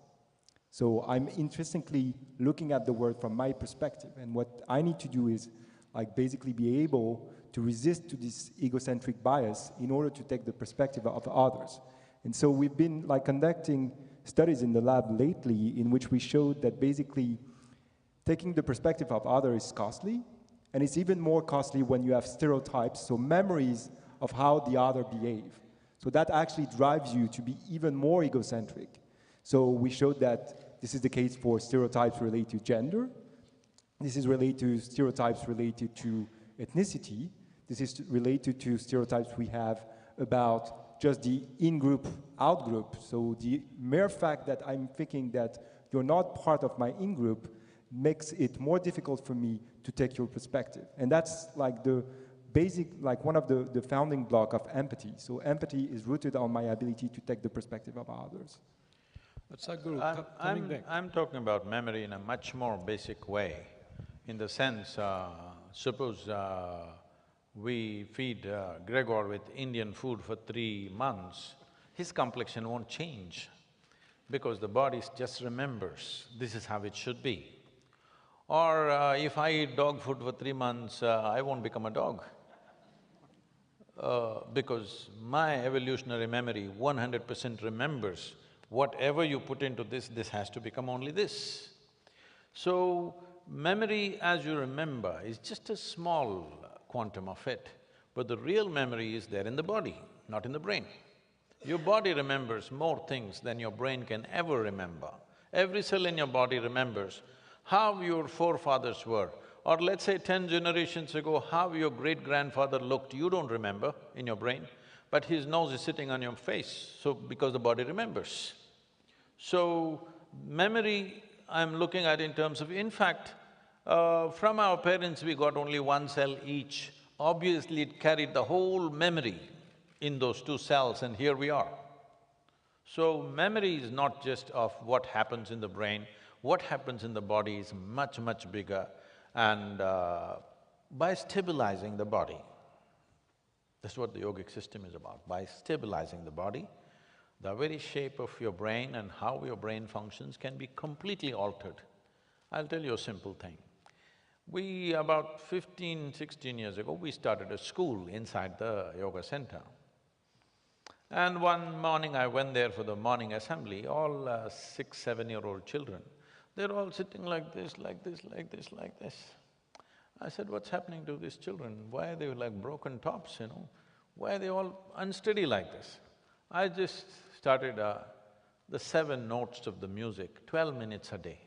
So I'm interestingly looking at the world from my perspective, and what I need to do is, like, basically be able to resist to this egocentric bias in order to take the perspective of others. And so we've been, like, conducting studies in the lab lately in which we showed that basically taking the perspective of others is costly, and it's even more costly when you have stereotypes, so memories of how the other behave. So that actually drives you to be even more egocentric. So we showed that this is the case for stereotypes related to gender. This is related to stereotypes related to ethnicity. This is related to stereotypes we have about just the in-group, out-group. So the mere fact that I'm thinking that you're not part of my in-group makes it more difficult for me to take your perspective. And that's like the basic, like one of the founding block of empathy. So empathy is rooted on my ability to take the perspective of others. But Sadhguru, coming back… I'm talking about memory in a much more basic way, in the sense, suppose we feed Gregoire with Indian food for 3 months, his complexion won't change because the body just remembers this is how it should be. Or if I eat dog food for 3 months, I won't become a dog. Because my evolutionary memory 100% remembers whatever you put into this has to become only this. So, memory, as you remember, is just a small quantum of it, but the real memory is there in the body, not in the brain. Your body remembers more things than your brain can ever remember. Every cell in your body remembers how your forefathers were, or let's say 10 generations ago, how your great-grandfather looked, you don't remember in your brain, but his nose is sitting on your face, so because the body remembers. So, memory, I'm looking at in terms of… In fact, from our parents we got only 1 cell each. Obviously, it carried the whole memory in those 2 cells, and here we are. So, memory is not just of what happens in the brain, what happens in the body is much, much bigger, and by stabilizing the body, that's what the yogic system is about. By stabilizing the body, the very shape of your brain and how your brain functions can be completely altered. I'll tell you a simple thing. We, about 16 years ago, we started a school inside the yoga center. And one morning I went there for the morning assembly, all 6, 7-year-old children. They're all sitting like this, like this, like this, like this. I said, what's happening to these children? Why are they like broken tops, you know? Why are they all unsteady like this? I just started the 7 notes of the music, 12 minutes a day.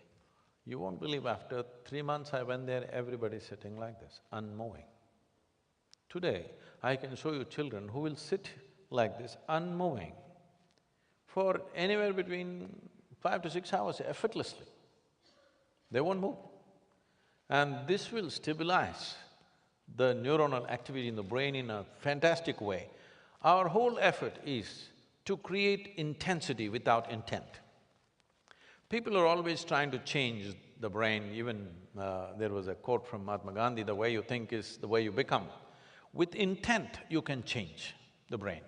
You won't believe, after 3 months I went there, everybody's sitting like this, unmoving. Today, I can show you children who will sit like this, unmoving, for anywhere between 5 to 6 hours effortlessly. They won't move. And this will stabilize the neuronal activity in the brain in a fantastic way. Our whole effort is to create intensity without intent. People are always trying to change the brain, even there was a quote from Mahatma Gandhi, the way you think is the way you become. With intent, you can change the brain,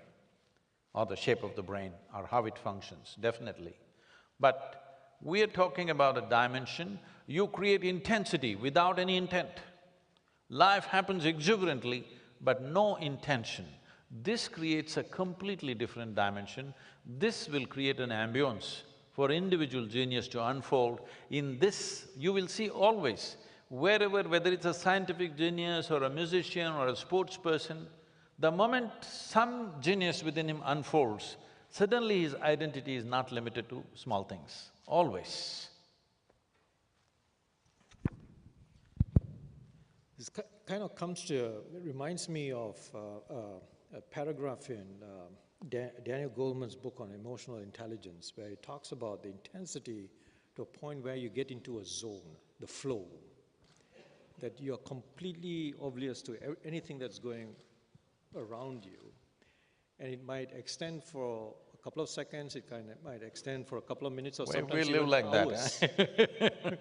or the shape of the brain, or how it functions, definitely. But we are talking about a dimension, you create intensity without any intent. Life happens exuberantly, but no intention. This creates a completely different dimension. This will create an ambience for individual genius to unfold. In this, you will see always, wherever, whether it's a scientific genius or a musician or a sports person, the moment some genius within him unfolds, suddenly his identity is not limited to small things, always. This kind of comes to… it reminds me of a paragraph in Daniel Goleman's book on emotional intelligence, where he talks about the intensity to a point where you get into a zone, the flow, that you're completely oblivious to anything that's going around you. And it might extend for a couple of seconds, it might extend for a couple of minutes, or sometimes we live like hours. that,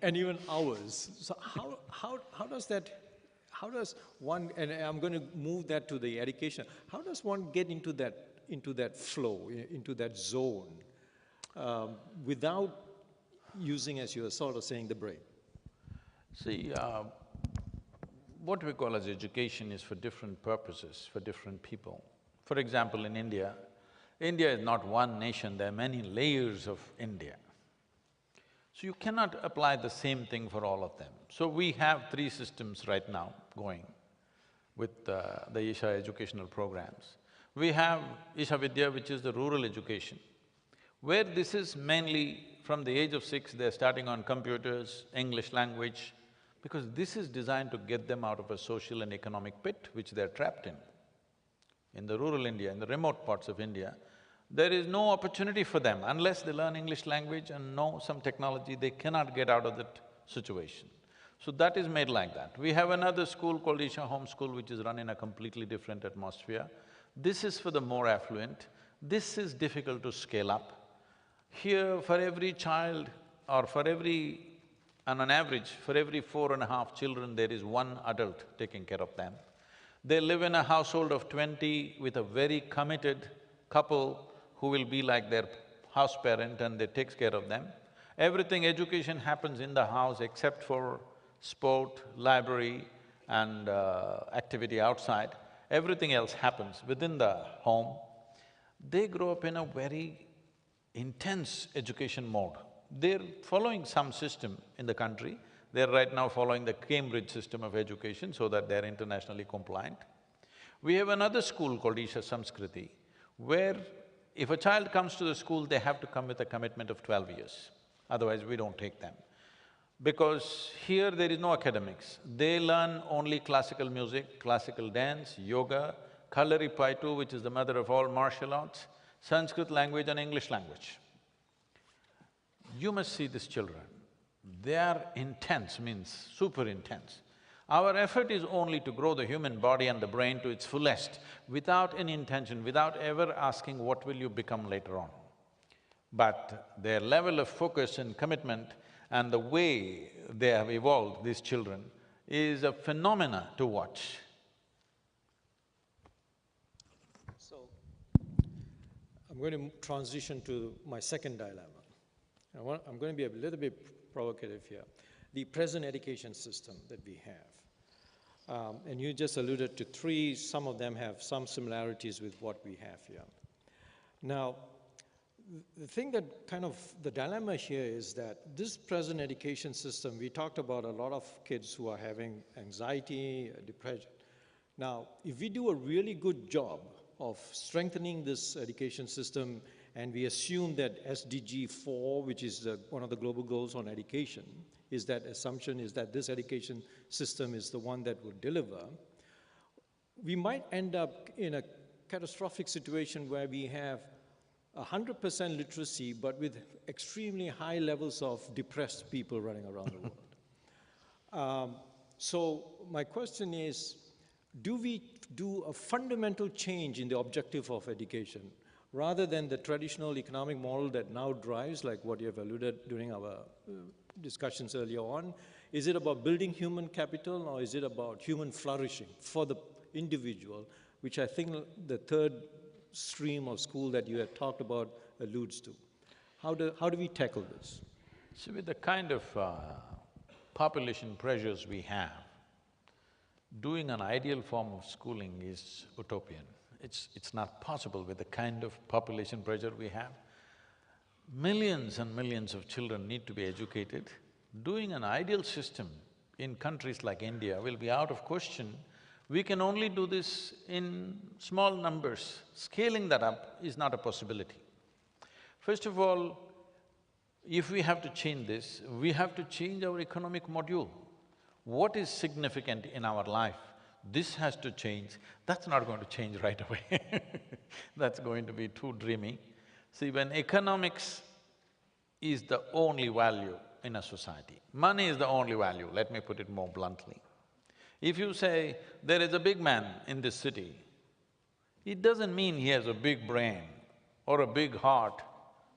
And even hours. So how does one… and I'm going to move that to the education. How does one get into that flow, into that zone, without using, as you were sort of saying, the brain? See, what we call as education is for different purposes, for different people. For example, in India, India is not one nation, there are many layers of India. So you cannot apply the same thing for all of them. So we have 3 systems right now going with the Isha educational programs. We have Isha Vidya, which is the rural education, where this is mainly from the age of 6, they're starting on computers, English language, because this is designed to get them out of a social and economic pit which they're trapped in. In the rural India, in the remote parts of India, there is no opportunity for them. Unless they learn English language and know some technology, they cannot get out of that situation. So that is made like that. We have another school called Isha Home School, which is run in a completely different atmosphere. This is for the more affluent. This is difficult to scale up. Here, for every child, or on an average, for every 4.5 children, there is 1 adult taking care of them. They live in a household of 20 with a very committed couple who will be like their house parent, and they take care of them. Everything, education happens in the house except for sport, library and activity outside. Everything else happens within the home. They grow up in a very intense education mode. They're following some system in the country. They're right now following the Cambridge system of education so that they're internationally compliant. We have another school called Isha Samskriti, where if a child comes to the school, they have to come with a commitment of 12 years. Otherwise, we don't take them. Because here there is no academics. They learn only classical music, classical dance, yoga, Kalari Paitu, which is the mother of all martial arts, Sanskrit language and English language. You must see these children. They are intense, means super intense. Our effort is only to grow the human body and the brain to its fullest, without any intention, without ever asking what will you become later on. But their level of focus and commitment and the way they have evolved, these children, is a phenomena to watch. So, I'm going to transition to my second dilemma. I'm going to be a little bit provocative here. The present education system that we have. And you just alluded to three, some of them have some similarities with what we have here. Now, the thing that kind of, the dilemma here is that this present education system, we talked about a lot of kids who are having anxiety, depression. Now, if we do a really good job of strengthening this education system, and we assume that SDG 4, which is one of the global goals on education, is that assumption is that this education system is the one that will deliver, we might end up in a catastrophic situation where we have 100% literacy, but with extremely high levels of depressed people running around the world. So my question is, do we do a fundamental change in the objective of education rather than the traditional economic model that now drives, like what you have alluded during our discussions earlier on? Is it about building human capital, or is it about human flourishing for the individual, which I think the third stream of school that you had talked about alludes to? How do we tackle this? So with the kind of population pressures we have, doing an ideal form of schooling is utopian. It's not possible with the kind of population pressure we have. Millions and millions of children need to be educated. Doing an ideal system in countries like India will be out of question. We can only do this in small numbers. Scaling that up is not a possibility. First of all, if we have to change this, we have to change our economic module. What is significant in our life, this has to change. That's not going to change right away that's going to be too dreamy. See, when economics is the only value in a society, money is the only value, let me put it more bluntly. If you say, there is a big man in this city, it doesn't mean he has a big brain or a big heart.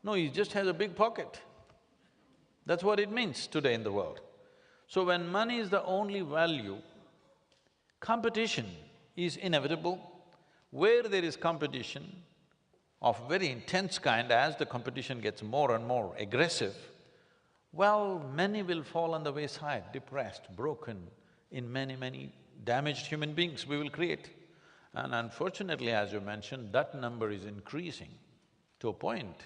No, he just has a big pocket. That's what it means today in the world. So when money is the only value, competition is inevitable. Where there is competition of very intense kind, as the competition gets more and more aggressive, well, many will fall on the wayside, depressed, broken, in many damaged human beings we will create. And unfortunately, as you mentioned, that number is increasing to a point.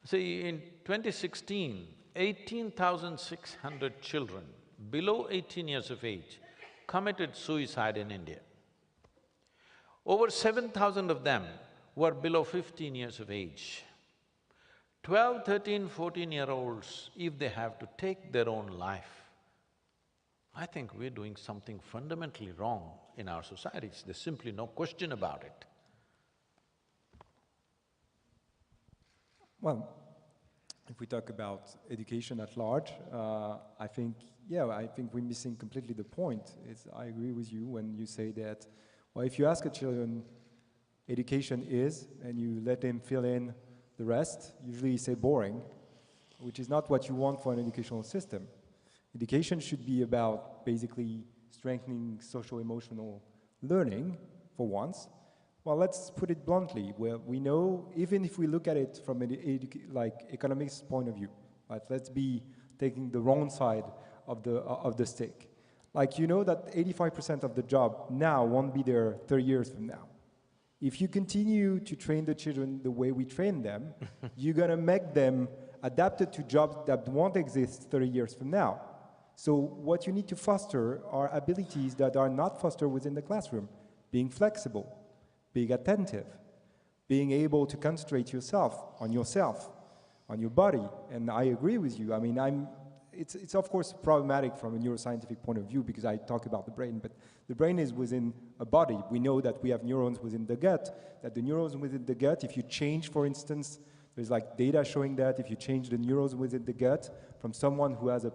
See, in 2016, 18,600 children below 18 years of age committed suicide in India. Over 7,000 of them were below 15 years of age. 12, 13, 14-year-olds, if they have to take their own life, I think we're doing something fundamentally wrong in our societies. There's simply no question about it. Well, if we talk about education at large, I think we're missing completely the point. I agree with you when you say that, well, if you ask a children, education is, and you let them fill in the rest, usually you say boring, which is not what you want for an educational system. Education should be about basically strengthening social-emotional learning, for once. Well, let's put it bluntly, where we know, even if we look at it from an economics point of view, right? Let's be taking the wrong side of the stick. Like, you know that 85% of the job now won't be there 30 years from now. If you continue to train the children the way we train them, you're gonna make them adapted to jobs that won't exist 30 years from now. So what you need to foster are abilities that are not fostered within the classroom. Being flexible, being attentive, being able to concentrate yourself, on your body. And I agree with you. I mean, it's of course problematic from a neuroscientific point of view because I talk about the brain, but the brain is within a body. We know that we have neurons within the gut, that the neurons within the gut, if you change, for instance, there's like data showing that if you change the neurons within the gut from someone who has a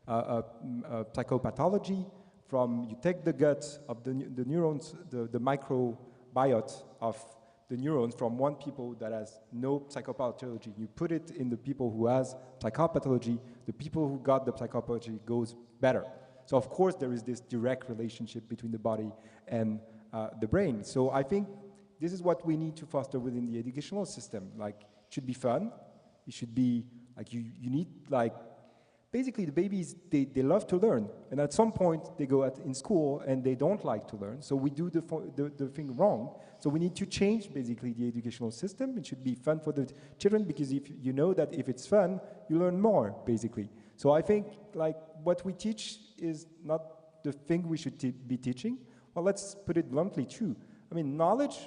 psychopathology, you take the gut of the neurons, the microbiota of the neurons from one people that has no psychopathology, you put it in the people who has psychopathology, the people who got the psychopathology goes better. So of course there is this direct relationship between the body and the brain. So I think this is what we need to foster within the educational system. Like, it should be fun. It should be, like, you need, like, basically the babies, they love to learn. And at some point, they go in school and they don't like to learn. So we do the thing wrong. So we need to change, basically, the educational system. It should be fun for the children, because if you know that if it's fun, you learn more, basically. So I think, like, what we teach is not the thing we should be teaching. Well, let's put it bluntly, too. I mean, knowledge,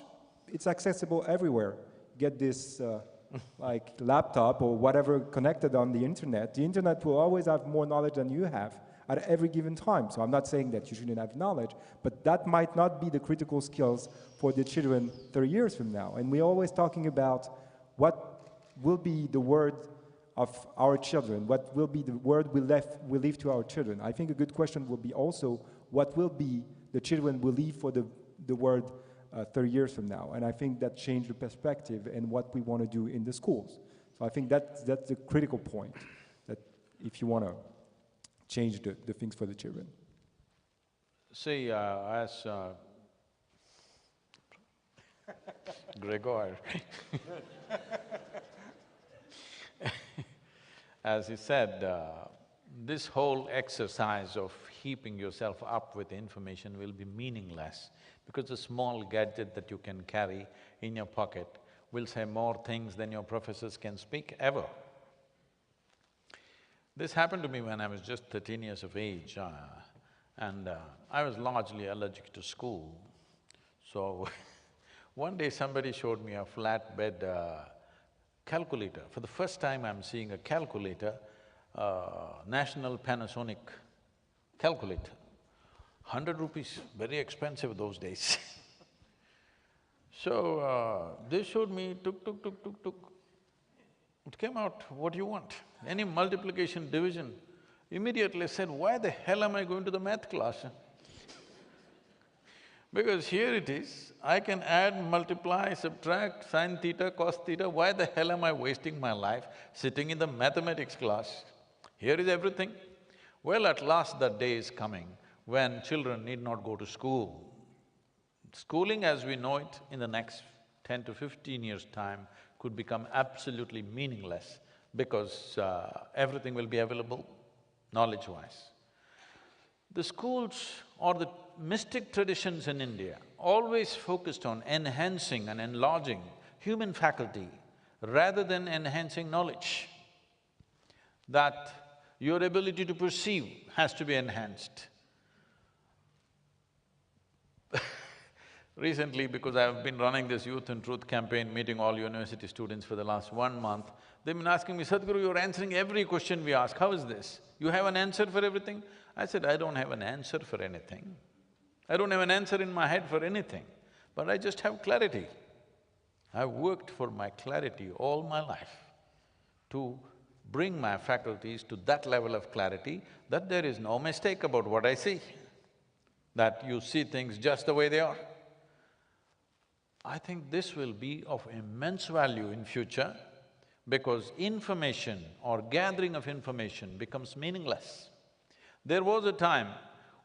it's accessible everywhere. Get this like laptop or whatever connected on the internet. The internet will always have more knowledge than you have at every given time. So I'm not saying that you shouldn't have knowledge, but that might not be the critical skills for the children 30 years from now. And we're always talking about what will be the word of our children, what will be the word we leave to our children. I think a good question will be also, what will be the children will leave for the word 30 years from now. And I think that changed the perspective and what we want to do in the schools. So I think that's the critical point, that if you want to change the things for the children. See, as Gregoire, as he said, this whole exercise of heaping yourself up with information will be meaningless, because a small gadget that you can carry in your pocket will say more things than your professors can speak ever. This happened to me when I was just 13 years of age, and I was largely allergic to school. So one day somebody showed me a flatbed calculator. For the first time I'm seeing a calculator, National Panasonic calculator. 100 rupees, very expensive those days. So they showed me, tuk. It came out, what do you want? Any multiplication, division. Immediately said, why the hell am I going to the math class? Because here it is, I can add, multiply, subtract, sin theta, cos theta, why the hell am I wasting my life sitting in the mathematics class? Here is everything. Well, at last that day is coming when children need not go to school. Schooling as we know it in the next 10 to 15 years' time could become absolutely meaningless, because everything will be available knowledge-wise. The schools or the mystic traditions in India always focused on enhancing and enlarging human faculty rather than enhancing knowledge. That your ability to perceive has to be enhanced. Recently, because I've been running this Youth and Truth campaign, meeting all university students for the last 1 month, they've been asking me, Sadhguru, you're answering every question we ask, how is this? You have an answer for everything? I said, I don't have an answer for anything. I don't have an answer in my head for anything, but I just have clarity. I've worked for my clarity all my life to bring my faculties to that level of clarity that there is no mistake about what I see, that you see things just the way they are. I think this will be of immense value in future, because information or gathering of information becomes meaningless. There was a time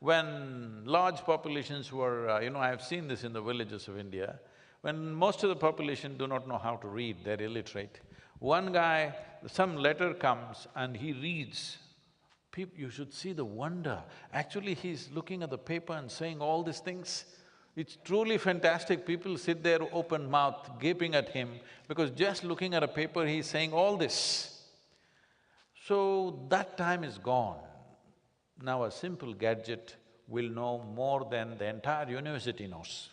when large populations were… I've seen this in the villages of India, when most of the population do not know how to read, they're illiterate. One guy, some letter comes and he reads. You should see the wonder. Actually, he's looking at the paper and saying all these things. It's truly fantastic. People sit there open mouth, gaping at him, because just looking at a paper, he's saying all this. So that time is gone. Now a simple gadget will know more than the entire university knows.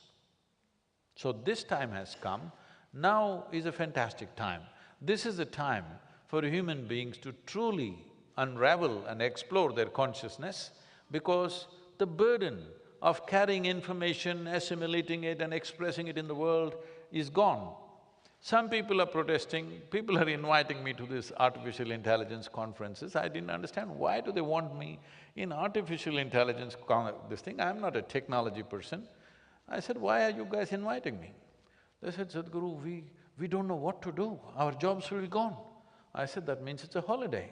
So this time has come. Now is a fantastic time. This is the time for human beings to truly unravel and explore their consciousness, because the burden of carrying information, assimilating it and expressing it in the world is gone. Some people are protesting, people are inviting me to these artificial intelligence conferences. I didn't understand, why do they want me in artificial intelligence this thing? I'm not a technology person. I said, why are you guys inviting me? They said, Sadhguru, we don't know what to do, our jobs will be gone. I said, that means it's a holiday.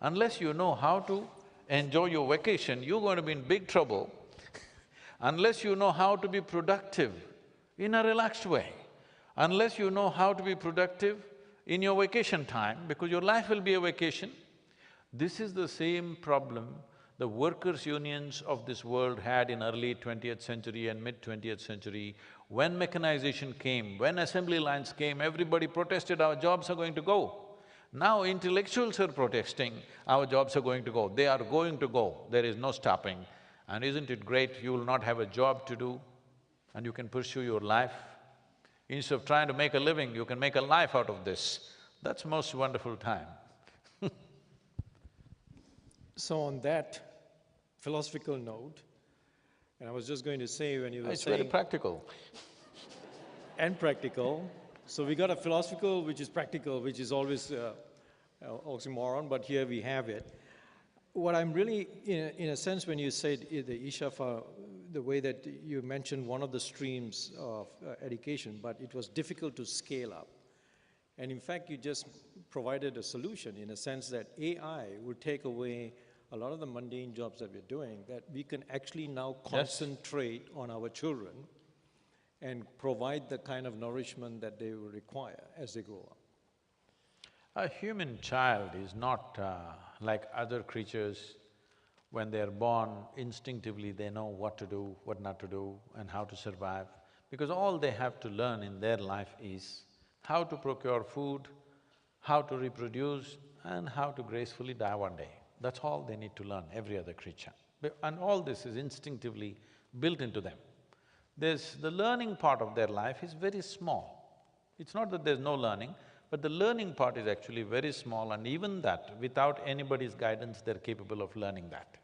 Unless you know how to enjoy your vacation, you're going to be in big trouble. Unless you know how to be productive in a relaxed way. unless you know how to be productive in your vacation time, because your life will be a vacation. This is the same problem the workers' unions of this world had in early 20th century and mid-20th century. When mechanization came, when assembly lines came, everybody protested, our jobs are going to go. Now intellectuals are protesting, our jobs are going to go. They are going to go, there is no stopping. And isn't it great, you will not have a job to do and you can pursue your life. Instead of trying to make a living, you can make a life out of this. That's most wonderful time. So on that philosophical note, and I was just going to say when you were It's saying… very practical. And practical. So we got a philosophical which is practical, which is always oxymoron, but here we have it. What I'm really, in a sense, when you said the Ishafa, the way that you mentioned one of the streams of education, but it was difficult to scale up. And in fact, you just provided a solution in a sense that AI will take away a lot of the mundane jobs that we're doing, that we can actually now concentrate on our children and provide the kind of nourishment that they will require as they grow up. A human child is not like other creatures. When they're born, instinctively they know what to do, what not to do, and how to survive. Because all they have to learn in their life is how to procure food, how to reproduce, and how to gracefully die one day. That's all they need to learn, every other creature. And all this is instinctively built into them. The learning part of their life is very small. It's not that there's no learning, but the learning part is actually very small, and even that, without anybody's guidance, they're capable of learning that.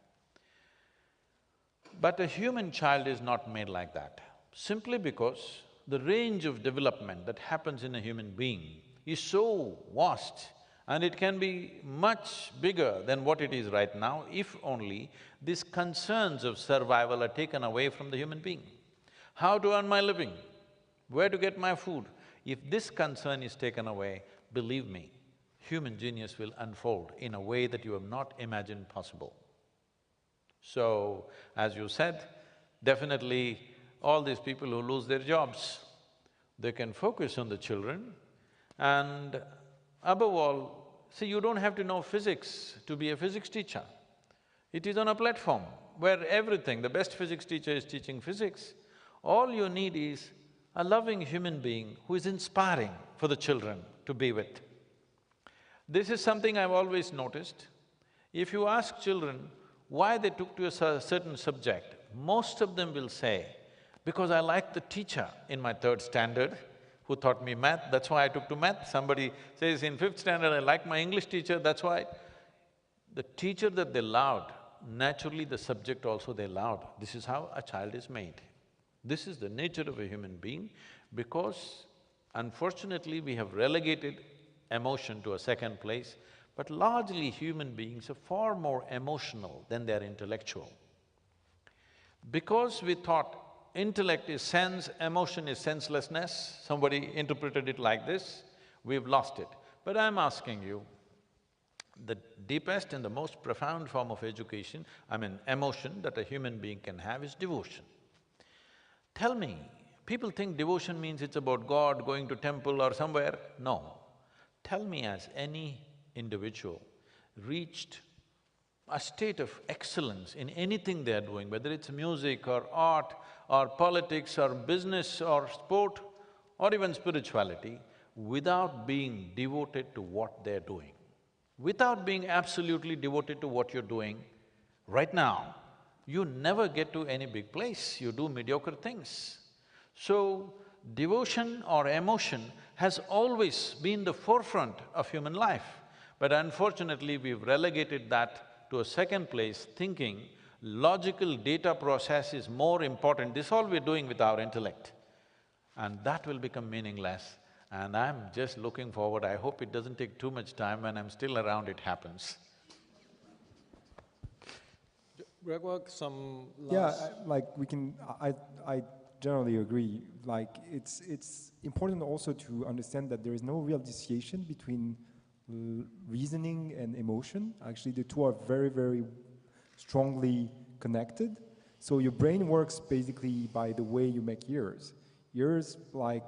But a human child is not made like that, simply because the range of development that happens in a human being is so vast, and it can be much bigger than what it is right now if only these concerns of survival are taken away from the human being. How to earn my living? Where to get my food? If this concern is taken away, believe me, human genius will unfold in a way that you have not imagined possible. So, as you said, definitely all these people who lose their jobs, they can focus on the children, and above all, see, you don't have to know physics to be a physics teacher. It is on a platform where everything, the best physics teacher is teaching physics. All you need is a loving human being who is inspiring for the children to be with. This is something I've always noticed. If you ask children why they took to a certain subject, most of them will say, because I liked the teacher in my third standard who taught me math, that's why I took to math. Somebody says in fifth standard, I like my English teacher, that's why. The teacher that they loved, naturally the subject also they loved. This is how a child is made. This is the nature of a human being, because unfortunately we have relegated emotion to a second place, but largely human beings are far more emotional than they're intellectual. Because we thought intellect is sense, emotion is senselessness, somebody interpreted it like this, we've lost it. But I'm asking you, the deepest and the most profound form of education, emotion that a human being can have is devotion. Tell me, people think devotion means it's about God, going to temple or somewhere. No. Tell me, has any individual reached a state of excellence in anything they're doing, whether it's music or art or politics or business or sport or even spirituality, without being devoted to what they're doing? Without being absolutely devoted to what you're doing right now, you never get to any big place, you do mediocre things. So, devotion or emotion has always been the forefront of human life, but unfortunately we've relegated that to a second place, thinking logical data process is more important. This is all we're doing with our intellect, and that will become meaningless. And I'm just looking forward, I hope it doesn't take too much time, when I'm still around it happens. Gregoire, some last… I generally agree. Like, it's important also to understand that there is no real dissociation between reasoning and emotion. Actually, the two are very, very strongly connected. So your brain works basically by the way you make ears. Ears, like,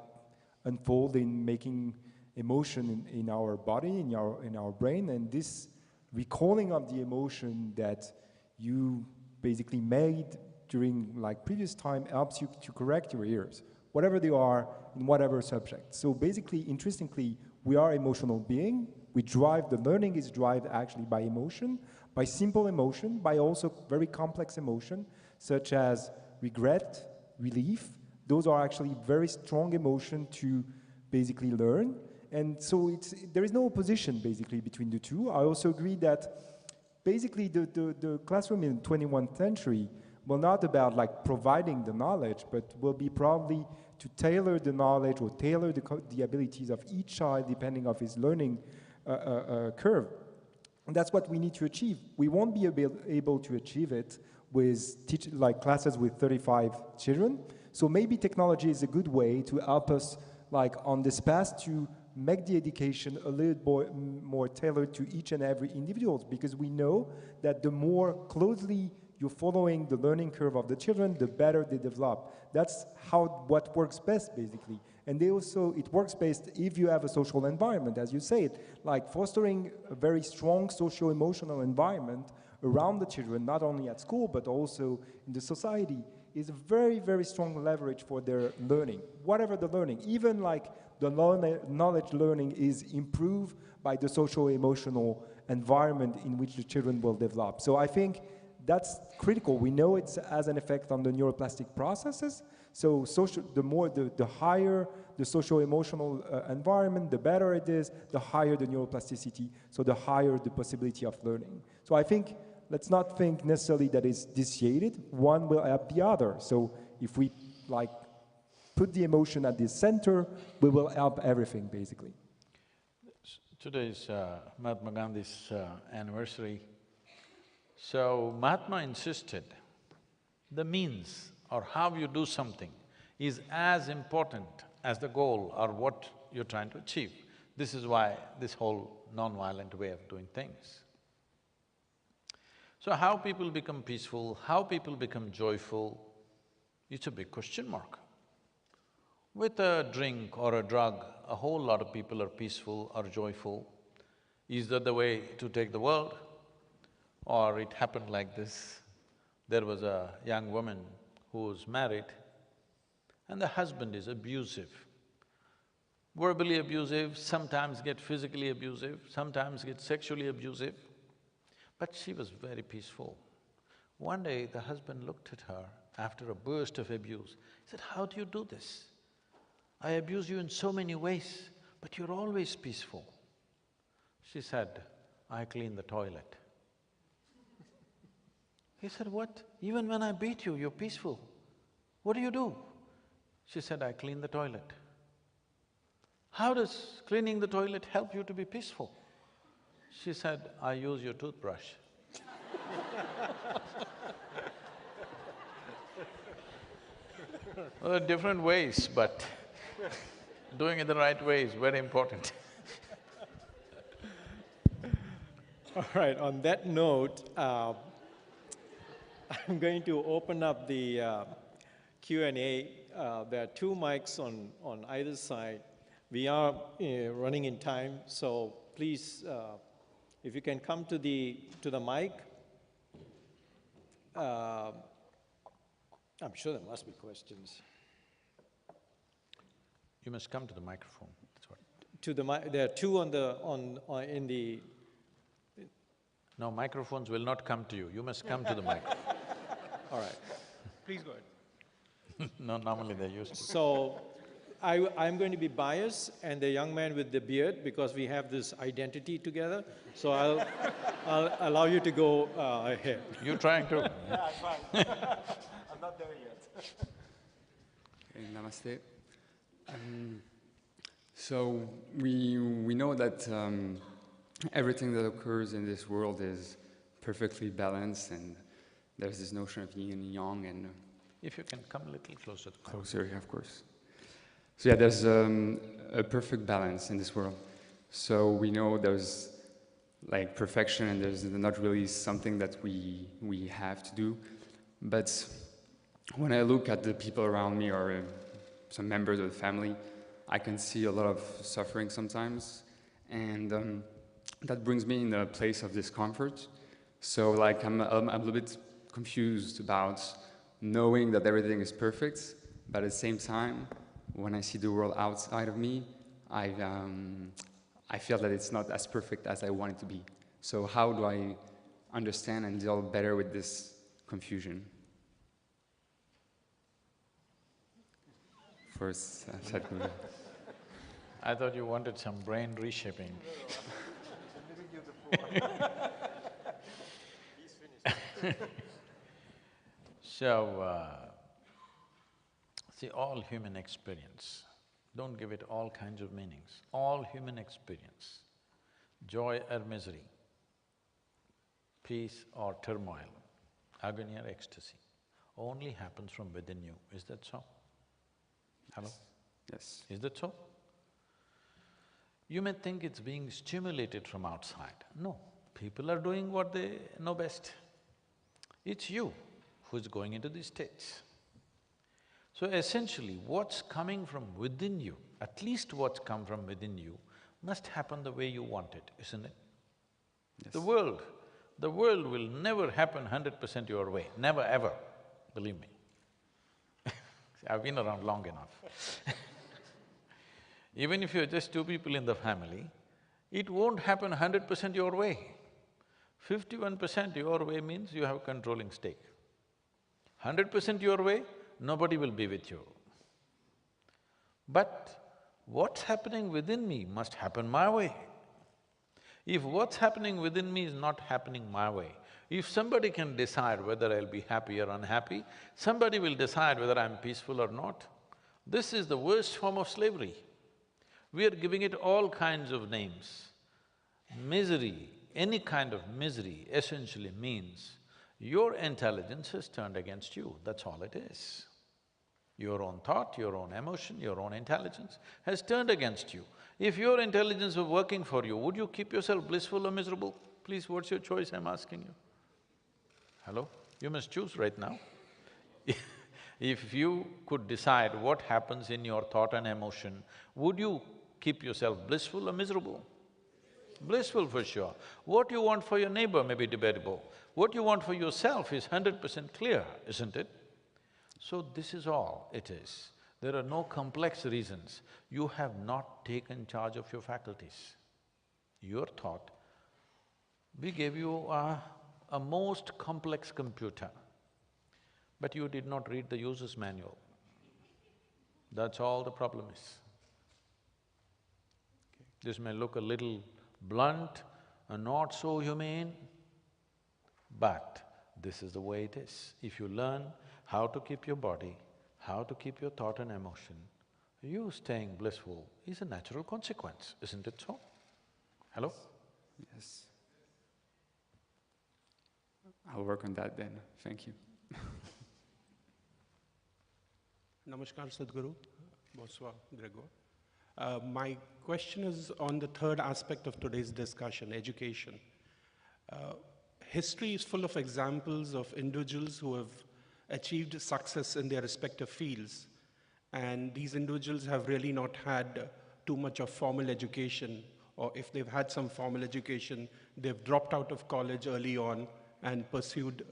unfold in making emotion in our body, in our brain, and this recalling of the emotion that you basically made during like previous time helps you to correct your errors, whatever they are, in whatever subject. So basically, interestingly, we are emotional being. We drive, the learning is driven actually by emotion, by simple emotion, by also very complex emotion, such as regret, relief. Those are actually very strong emotion to basically learn. And so there is no opposition basically between the two. I also agree that basically the classroom in the 21st century will not about like providing the knowledge, but will be probably to tailor the knowledge or tailor the abilities of each child depending on his learning curve. And that's what we need to achieve. We won't be able to achieve it with like classes with 35 children. So maybe technology is a good way to help us like on this path to make the education a little more tailored to each and every individual, because we know that the more closely you're following the learning curve of the children, the better they develop. That's what works best, basically. And it works best if you have a social environment, as you said, like fostering a very strong socio-emotional environment around the children, not only at school, but also in the society, is a very, very strong leverage for their learning, whatever the learning. Even like the knowledge learning is improved by the social-emotional environment in which the children will develop. So I think that's critical. We know it has an effect on the neuroplastic processes. So the higher the social-emotional environment, the better it is, the higher the neuroplasticity, so the higher the possibility of learning. So I think, let's not think necessarily that it's dissociated. One will help the other. So if we like put the emotion at the center, we will help everything, basically. Today is Mahatma Gandhi's anniversary. So Mahatma insisted the means or how you do something is as important as the goal or what you're trying to achieve. This is why this whole non-violent way of doing things. So how people become peaceful, how people become joyful, it's a big question mark. With a drink or a drug, a whole lot of people are peaceful or joyful. Is that the way to take the world? Or it happened like this. There was a young woman who was married and the husband is abusive. Verbally abusive, sometimes get physically abusive, sometimes get sexually abusive. But she was very peaceful. One day the husband looked at her after a burst of abuse. He said, "How do you do this? I abuse you in so many ways, but you're always peaceful." She said, "I clean the toilet." He said, "What? Even when I beat you, you're peaceful. What do?" She said, "I clean the toilet." "How does cleaning the toilet help you to be peaceful?" She said, "I use your toothbrush." Well, there are different ways, but doing it the right way is very important. All right, on that note, I'm going to open up the Q&A. There are two mics on either side. We are running in time, so please, if you can come to the mic. I'm sure there must be questions. You must come to the microphone, that's what. To the mic, there are two in the… No, microphones will not come to you, you must come to the microphone. All right. Please go ahead. No, normally they're used to. So, I'm going to be biased and the young man with the beard because we have this identity together. So I'll allow you to go ahead. You're trying to. Yeah, I'm fine. I'm not there yet. Okay, namaste. So we know that everything that occurs in this world is perfectly balanced, and there's this notion of yin and yang, and If you can come a little closer to the mic. closer, yeah, of course. So yeah, there's a perfect balance in this world. So we know there's like perfection, and there's not really something that we have to do. But when I look at the people around me or some members of the family, I can see a lot of suffering sometimes, and that brings me in a place of discomfort. So like I'm a little bit confused about knowing that everything is perfect, but at the same time, when I see the world outside of me, I feel that it's not as perfect as I want it to be. So how do I understand and deal better with this confusion? First, Sadhguru. I thought you wanted some brain reshaping. So, see, all human experience, don't give it all kinds of meanings. All human experience, joy or misery, peace or turmoil, agony or ecstasy, only happens from within you. Is that so? Hello? Yes. Is that so? You may think it's being stimulated from outside. No, people are doing what they know best. It's you who's going into these states. So essentially, what's coming from within you, at least what's come from within you, must happen the way you want it, isn't it? Yes. The world will never happen 100% your way, never ever, believe me. I've been around long enough. Even if you're just two people in the family, it won't happen 100% your way. 51% your way means you have a controlling stake. 100% your way, nobody will be with you. But what's happening within me must happen my way. If what's happening within me is not happening my way, if somebody can decide whether I'll be happy or unhappy, somebody will decide whether I'm peaceful or not. This is the worst form of slavery. We are giving it all kinds of names. Misery, any kind of misery essentially means your intelligence has turned against you, that's all it is. Your own thought, your own emotion, your own intelligence has turned against you. If your intelligence were working for you, would you keep yourself blissful or miserable? Please, what's your choice, I'm asking you? Hello? You must choose right now. If you could decide what happens in your thought and emotion, would you keep yourself blissful or miserable? Blissful for sure. What you want for your neighbor may be debatable. What you want for yourself is 100% clear, isn't it? So this is all it is. There are no complex reasons. You have not taken charge of your faculties. Your thought, we gave you a most complex computer, but you did not read the user's manual. That's all the problem is. This may look a little blunt and not so humane, but this is the way it is. If you learn how to keep your body, how to keep your thought and emotion, you staying blissful is a natural consequence, isn't it so? Hello? Yes. I'll work on that then, thank you. Namaskar, Sadhguru. Bonsoir, Gregoire. My question is on the third aspect of today's discussion, education. History is full of examples of individuals who have achieved success in their respective fields, and these individuals have really not had too much of formal education, or if they've had some formal education, they've dropped out of college early on and pursued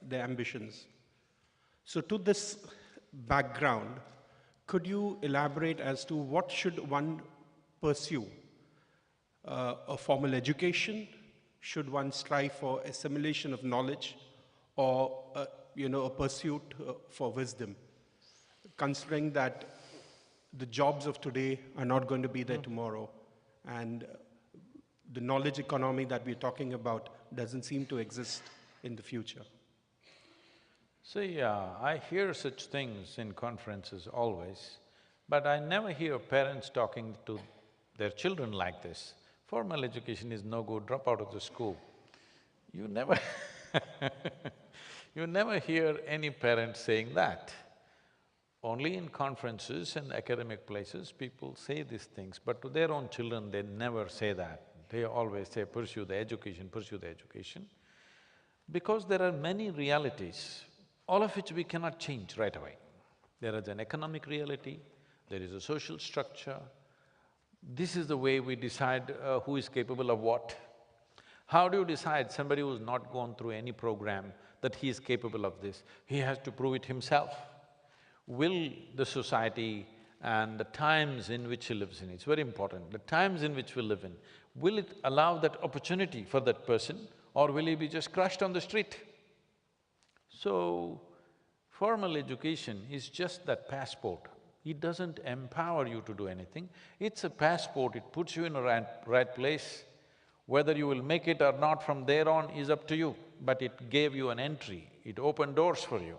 their ambitions. So to this background, could you elaborate as to what should one pursue? A formal education? Should one strive for assimilation of knowledge, or a pursuit for wisdom? Considering that the jobs of today are not going to be there tomorrow, and the knowledge economy that we're talking about doesn't seem to exist in the future. See, I hear such things in conferences always, but I never hear parents talking to their children like this. Formal education is no good, drop out of the school. You never you never hear any parent saying that. Only in conferences and academic places, people say these things, but to their own children, they never say that. They always say, pursue the education, pursue the education. Because there are many realities, all of which we cannot change right away. There is an economic reality, there is a social structure. This is the way we decide who is capable of what. How do you decide somebody who's not gone through any program that he is capable of this? He has to prove it himself. Will the society and the times in which he lives in, it's very important, the times in which we live in, will it allow that opportunity for that person, or will he be just crushed on the street? So, formal education is just that passport. It doesn't empower you to do anything, it's a passport, it puts you in a right place. Whether you will make it or not from there on is up to you, but it gave you an entry, it opened doors for you.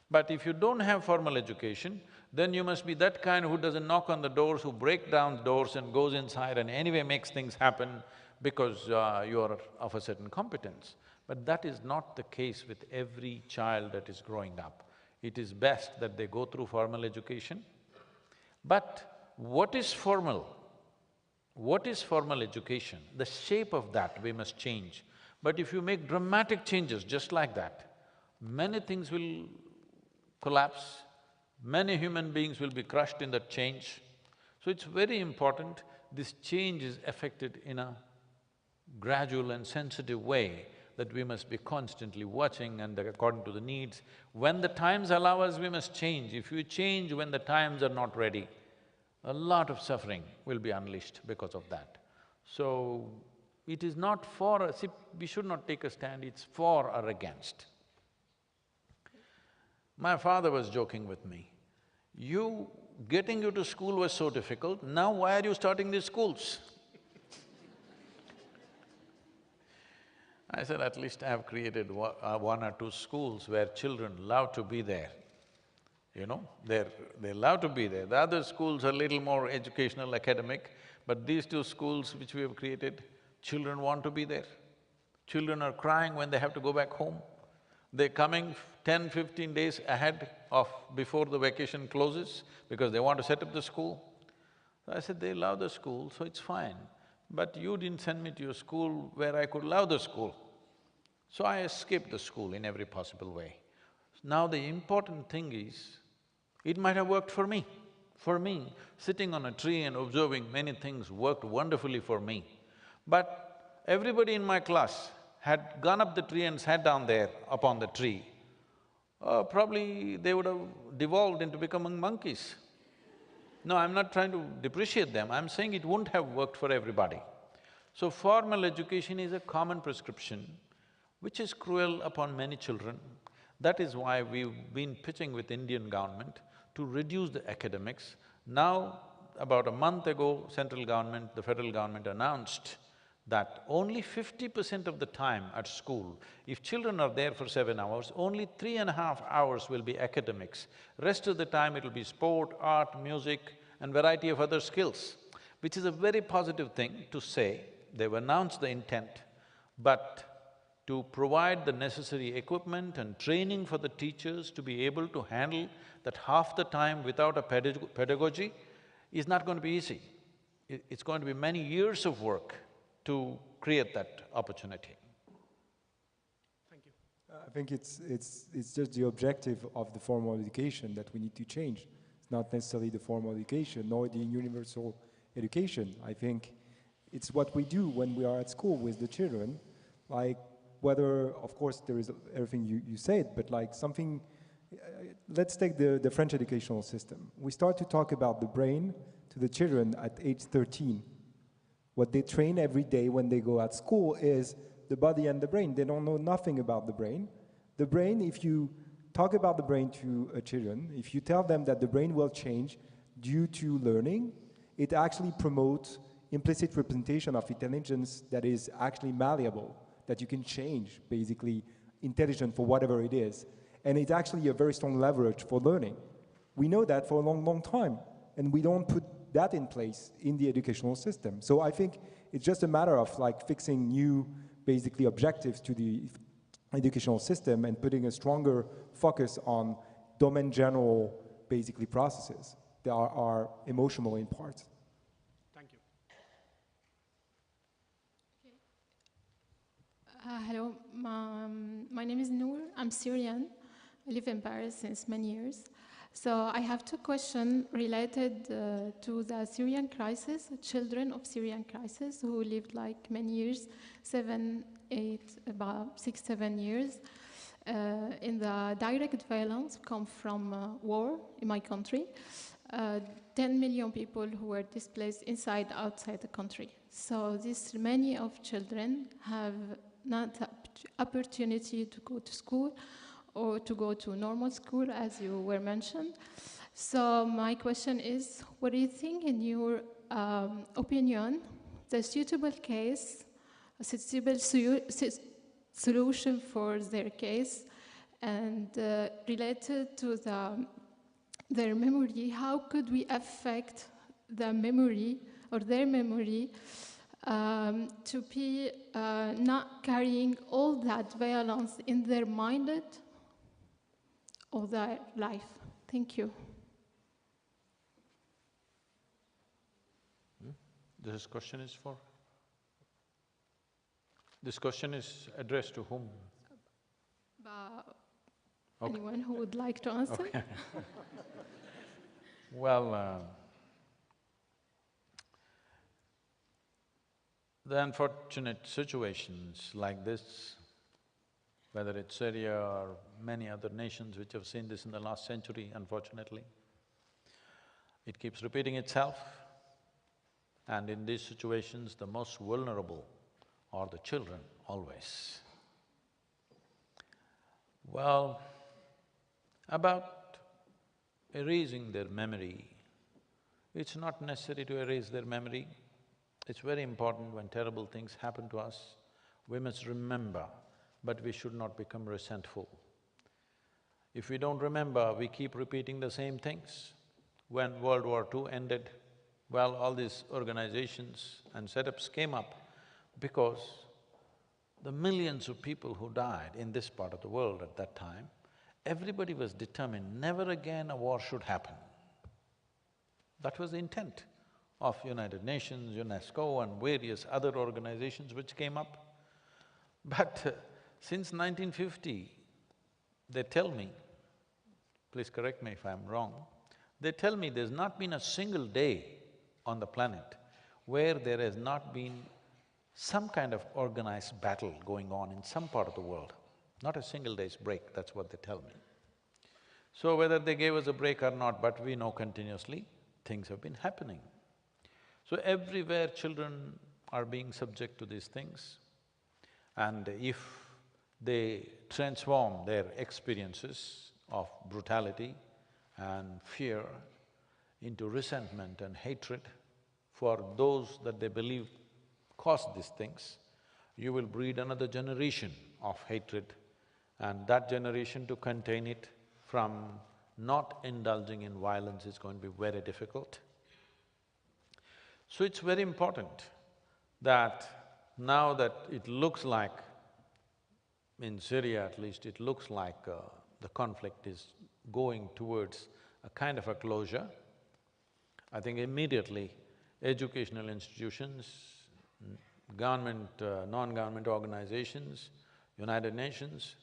But if you don't have formal education, then you must be that kind who doesn't knock on the doors, who break down doors and goes inside and anyway makes things happen because you are of a certain competence. But that is not the case with every child that is growing up. It is best that they go through formal education. But what is formal? What is formal education? The shape of that we must change. But if you make dramatic changes just like that, many things will collapse, many human beings will be crushed in that change. So it's very important this change is effected in a gradual and sensitive way that we must be constantly watching and according to the needs. When the times allow us, we must change. If you change when the times are not ready, a lot of suffering will be unleashed because of that. So, it is not for… see, we should not take a stand, it's for or against. My father was joking with me, getting you to school was so difficult, now why are you starting these schools? I said, at least I have created one or two schools where children love to be there. You know, they love to be there. The other schools are a little more educational, academic, but these two schools which we have created, children want to be there. Children are crying when they have to go back home. They're coming 10, 15 days ahead of… before the vacation closes because they want to set up the school. So I said, they love the school, so it's fine. But you didn't send me to your school where I could love the school. So I escaped the school in every possible way. Now the important thing is, it might have worked for me. For me, sitting on a tree and observing many things worked wonderfully for me. But everybody in my class had gone up the tree and sat down there upon the tree, probably they would have devolved into becoming monkeys. No, I'm not trying to depreciate them, I'm saying it wouldn't have worked for everybody. So formal education is a common prescription which is cruel upon many children. That is why we've been pitching with Indian government to reduce the academics. Now, about a month ago, central government, the federal government announced that only 50% of the time at school, if children are there for 7 hours, only 3.5 hours will be academics. Rest of the time it'll be sport, art, music and variety of other skills, which is a very positive thing to say. They've announced the intent, but to provide the necessary equipment and training for the teachers to be able to handle that half the time without a pedagogy is not going to be easy. It's going to be many years of work to create that opportunity. Thank you. I think it's just the objective of the formal education that we need to change. It's not necessarily the formal education nor the universal education. I think it's what we do when we are at school with the children, like whether, of course, there is everything you said, but like something… let's take the French educational system. We start to talk about the brain to the children at age 13. What they train every day when they go at school is the body and the brain. They don't know nothing about the brain. The brain, if you talk about the brain to children, if you tell them that the brain will change due to learning, it actually promotes implicit representation of intelligence that is actually malleable, that you can change, basically, intelligent for whatever it is. And it's actually a very strong leverage for learning. We know that for a long, long time, and we don't put that in place in the educational system. So I think it's just a matter of like fixing new, basically, objectives to the educational system and putting a stronger focus on domain general, basically, processes that are emotional in part. Thank you. Hello, my name is Noor. I'm Syrian. I live in Paris since many years. So I have two questions related to the Syrian crisis, children of Syrian crisis who lived like many years, 7, 8, about 6, 7 years, in the direct violence come from war in my country. 10 million people who were displaced inside, outside the country. So this many of children have not the opportunity to go to school or to go to normal school, as you were mentioned. So my question is, what do you think, in your opinion, the suitable case, a suitable solution for their case, and related to their memory, how could we affect the memory or their memory to be not carrying all that violence in their mind of their life? Thank you. This question is for… This question is addressed to whom? Okay. Anyone who would like to answer? Okay. Well, the unfortunate situations like this, whether it's Syria or many other nations which have seen this in the last century, unfortunately, it keeps repeating itself. And in these situations, the most vulnerable are the children, always. Well, about erasing their memory, it's not necessary to erase their memory. It's very important when terrible things happen to us, we must remember, but we should not become resentful. If we don't remember, we keep repeating the same things. When World War II ended, well, all these organizations and setups came up because the millions of people who died in this part of the world at that time, everybody was determined never again a war should happen. That was the intent of United Nations, UNESCO and various other organizations which came up. But since 1950, they tell me, please correct me if I'm wrong, they tell me there's not been a single day on the planet where there has not been some kind of organized battle going on in some part of the world. Not a single day's break, that's what they tell me. So whether they gave us a break or not, but we know continuously things have been happening. So everywhere children are being subject to these things, and if they transform their experiences of brutality and fear into resentment and hatred for those that they believe caused these things, you will breed another generation of hatred, and that generation to contain it from not indulging in violence is going to be very difficult. So it's very important that now that it looks like, in Syria at least, it looks like the conflict is going towards a kind of a closure, I think immediately educational institutions, government, non-government organizations, United Nations,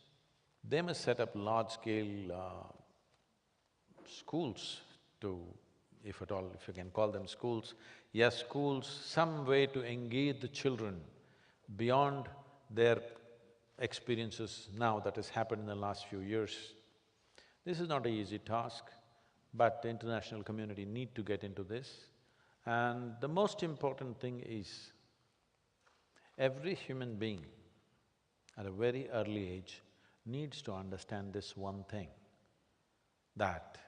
they must set up large-scale schools to, if at all, if you can call them schools, yes, schools, some way to engage the children beyond their experiences now that has happened in the last few years. This is not an easy task, but the international community need to get into this. And the most important thing is, every human being at a very early age needs to understand this one thing, that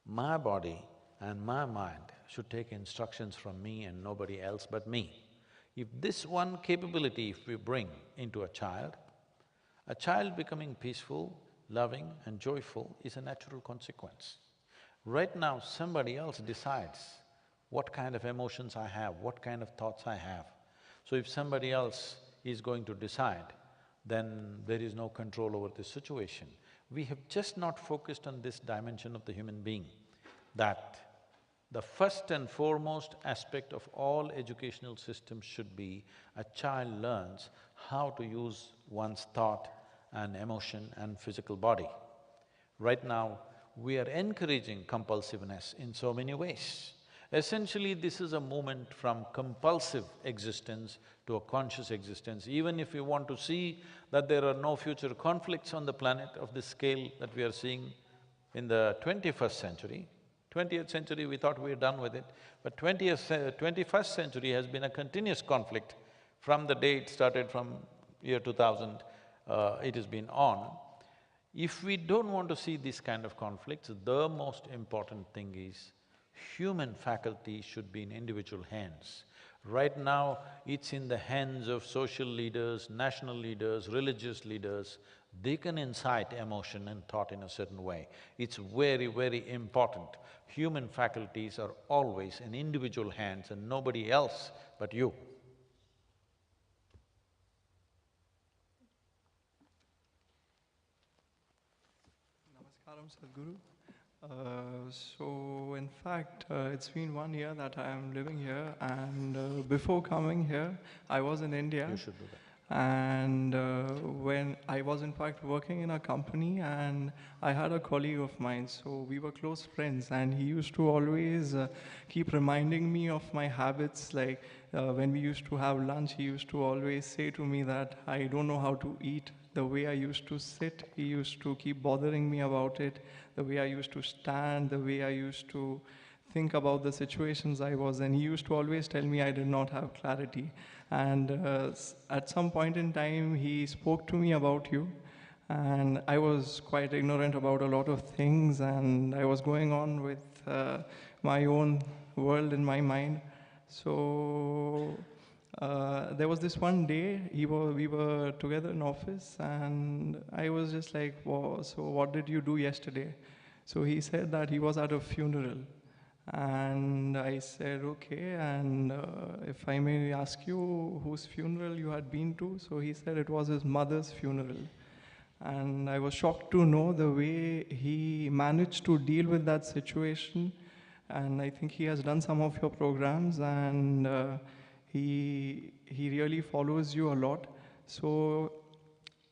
my body and my mind should take instructions from me and nobody else but me. If this one capability if we bring into a child becoming peaceful, loving and joyful is a natural consequence. Right now, somebody else decides what kind of emotions I have, what kind of thoughts I have. So if somebody else is going to decide, then there is no control over this situation. We have just not focused on this dimension of the human being, that the first and foremost aspect of all educational systems should be a child learns how to use one's thought and emotion and physical body. Right now, we are encouraging compulsiveness in so many ways. Essentially, this is a movement from compulsive existence to a conscious existence. Even if we want to see that there are no future conflicts on the planet of this scale that we are seeing in the 21st century, 20th century we thought we were done with it, but 21st century has been a continuous conflict from the day it started from year 2000, it has been on. If we don't want to see this kind of conflicts, the most important thing is human faculty should be in individual hands. Right now, it's in the hands of social leaders, national leaders, religious leaders. They can incite emotion and thought in a certain way. It's very, very important. Human faculties are always in individual hands and nobody else but you. Namaskaram, Sadhguru. So in fact, it's been 1 year that I am living here, and before coming here, I was in India. You should do that. And when I was in fact working in a company, and I had a colleague of mine, so we were close friends, and he used to always keep reminding me of my habits. Like when we used to have lunch, he used to always say to me that I don't know how to eat. The way I used to sit, he used to keep bothering me about it. The way I used to stand, the way I used to think about the situations I was in. He used to always tell me I did not have clarity. And at some point in time, he spoke to me about you. And I was quite ignorant about a lot of things, and I was going on with my own world in my mind. So there was this one day, we were together in office, and I was just like, wow, so what did you do yesterday? So he said that he was at a funeral. And I said, okay, and if I may ask you whose funeral you had been to? So he said it was his mother's funeral. And I was shocked to know the way he managed to deal with that situation. And I think he has done some of your programs, and he really follows you a lot. So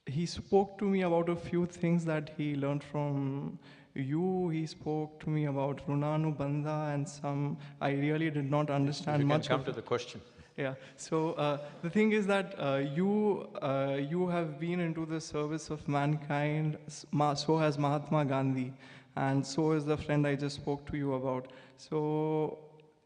he spoke to me about a few things that he learned from you. He spoke to me about Runanubandha and some, I really did not understand much. You can come to the question. Yeah, so the thing is that you have been into the service of mankind, so has Mahatma Gandhi, and so is the friend I just spoke to you about. So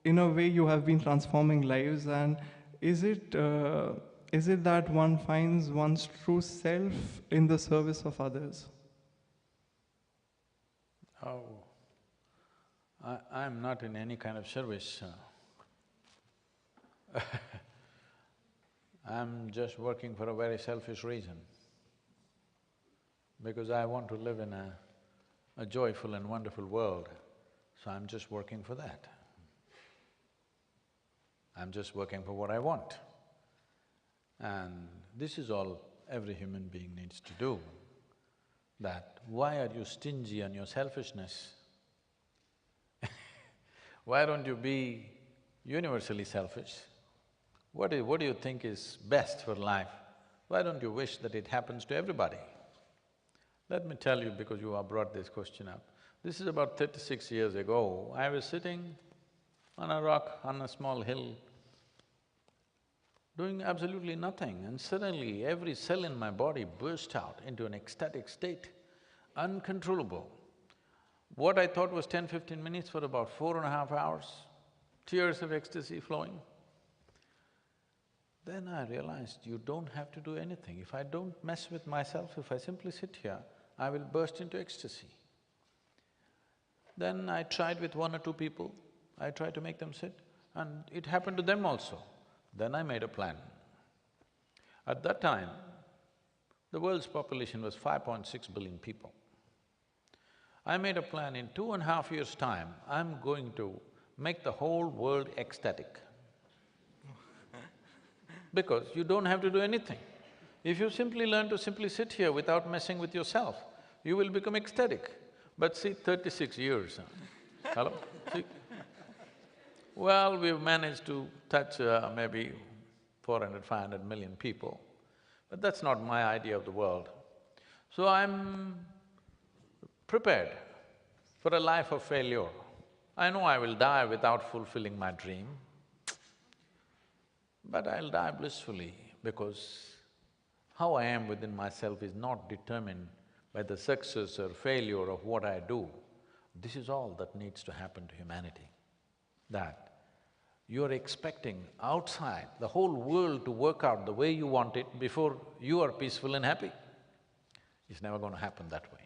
in a way you have been transforming lives, and is it that one finds one's true self in the service of others? Oh, I'm not in any kind of service. I'm just working for a very selfish reason, because I want to live in a joyful and wonderful world, so I'm just working for that. I'm just working for what I want. And this is all every human being needs to do, that why are you stingy on your selfishness? Why don't you be universally selfish? What do you think is best for life? Why don't you wish that it happens to everybody? Let me tell you, because you have brought this question up. This is about 36 years ago. I was sitting on a rock, on a small hill, doing absolutely nothing, and suddenly every cell in my body burst out into an ecstatic state, uncontrollable. What I thought was 10–15 minutes for about 4.5 hours, tears of ecstasy flowing. Then I realized you don't have to do anything. If I don't mess with myself, if I simply sit here, I will burst into ecstasy. Then I tried with 1 or 2 people, I tried to make them sit, and it happened to them also. Then I made a plan. At that time, the world's population was 5.6 billion people. I made a plan, in 2.5 years' time, I'm going to make the whole world ecstatic. Because you don't have to do anything. If you simply learn to simply sit here without messing with yourself, you will become ecstatic. But see, 36 years, hello? See? Well, we've managed to touch maybe 400–500 million people, but that's not my idea of the world. So I'm prepared for a life of failure. I know I will die without fulfilling my dream, but I'll die blissfully because how I am within myself is not determined by the success or failure of what I do. This is all that needs to happen to humanity, that you're expecting outside the whole world to work out the way you want it before you are peaceful and happy. It's never going to happen that way.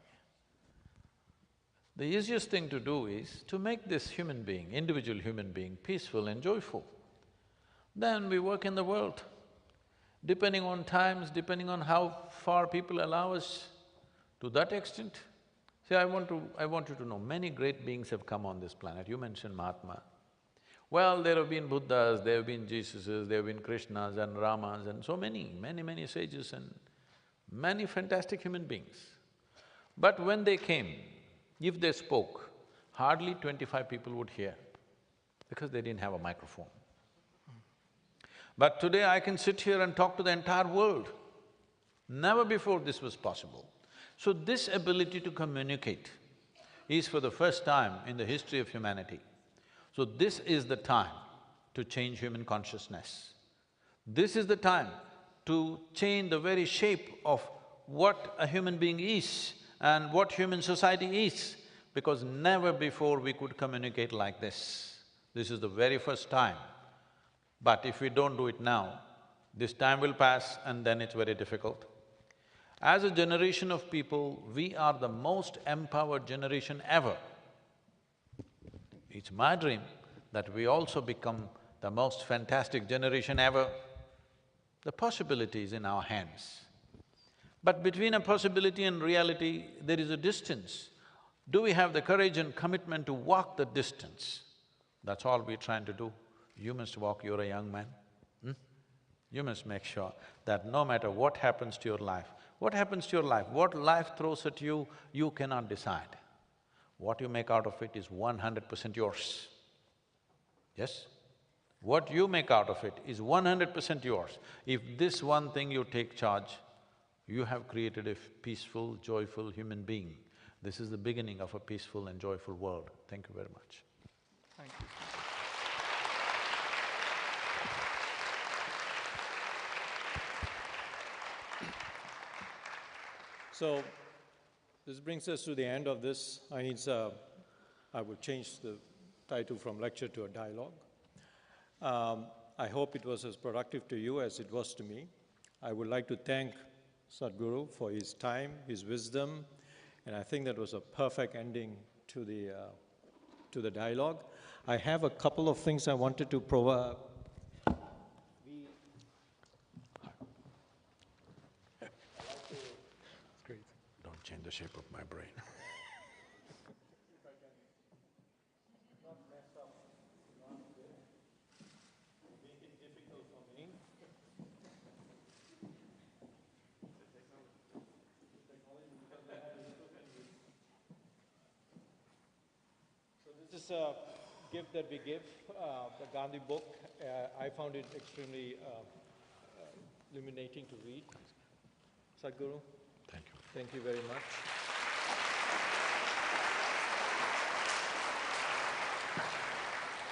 The easiest thing to do is to make this human being, individual human being, peaceful and joyful. Then we work in the world. Depending on times, depending on how far people allow us, to that extent. See, I want you to know, many great beings have come on this planet. You mentioned Mahatma. Well, there have been Buddhas, there have been Jesuses, there have been Krishnas and Ramas and so many sages and many fantastic human beings. But when they came, if they spoke, hardly 25 people would hear because they didn't have a microphone. But today I can sit here and talk to the entire world. Never before this was possible. So this ability to communicate is for the first time in the history of humanity. So this is the time to change human consciousness. This is the time to change the very shape of what a human being is and what human society is, because never before we could communicate like this. This is the very first time. But if we don't do it now, this time will pass and then it's very difficult. As a generation of people, we are the most empowered generation ever. It's my dream that we also become the most fantastic generation ever. The possibility is in our hands. But between a possibility and reality, there is a distance. Do we have the courage and commitment to walk the distance? That's all we're trying to do. You must walk, you're a young man. You must make sure that no matter what happens to your life, what life throws at you, you cannot decide. What you make out of it is 100% yours. Yes? What you make out of it is 100% yours. If this one thing you take charge, you have created a peaceful, joyful human being. This is the beginning of a peaceful and joyful world. Thank you very much. Thank you. So, this brings us to the end of this. I will change the title from lecture to a dialogue. I hope it was as productive to you as it was to me. I would like to thank Sadhguru for his time, his wisdom, and I think that was a perfect ending to the dialogue. I have a couple of things I wanted to provide. Don't change the shape of my brain. This is a gift that we give, the Gandhi book. I found it extremely illuminating to read. Sadhguru? Thank you. Thank you very much.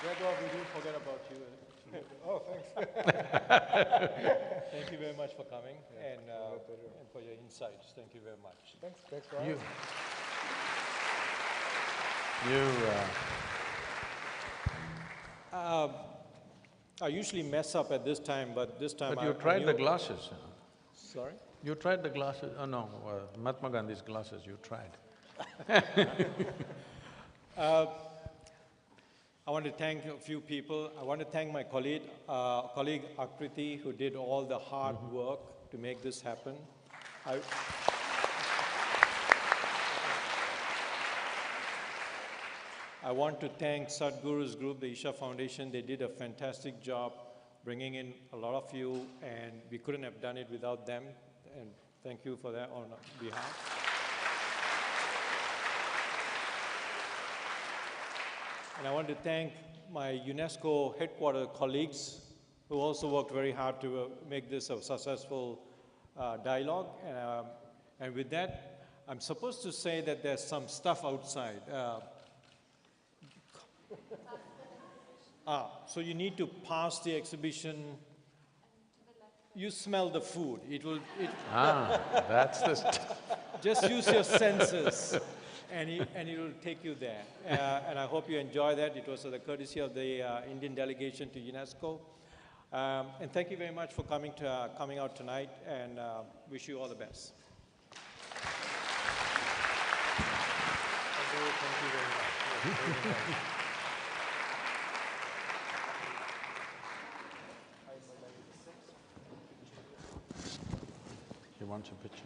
Gregor, we didn't forget about you. Oh, thanks. Thank you very much for coming and for your insights. Thank you very much. Thanks for having me. I usually mess up at this time, but this time But you tried the glasses. Sorry? You tried the glasses, oh no, Mahatma Gandhi's glasses you tried. I want to thank a few people. I want to thank my colleague Akriti, who did all the hard work to make this happen. I want to thank Sadhguru's group, the Isha Foundation. They did a fantastic job bringing in a lot of you, and we couldn't have done it without them. And thank you for that on behalf. And I want to thank my UNESCO headquarters colleagues who also worked very hard to make this a successful dialogue. And with that, I'm supposed to say that there's some stuff outside. So you need to pass the exhibition. You smell the food. That's the Just use your senses, and it will take you there. And I hope you enjoy that. It was the courtesy of the Indian delegation to UNESCO. And thank you very much for coming out tonight, and wish you all the best. Thank you very much. He wants a picture.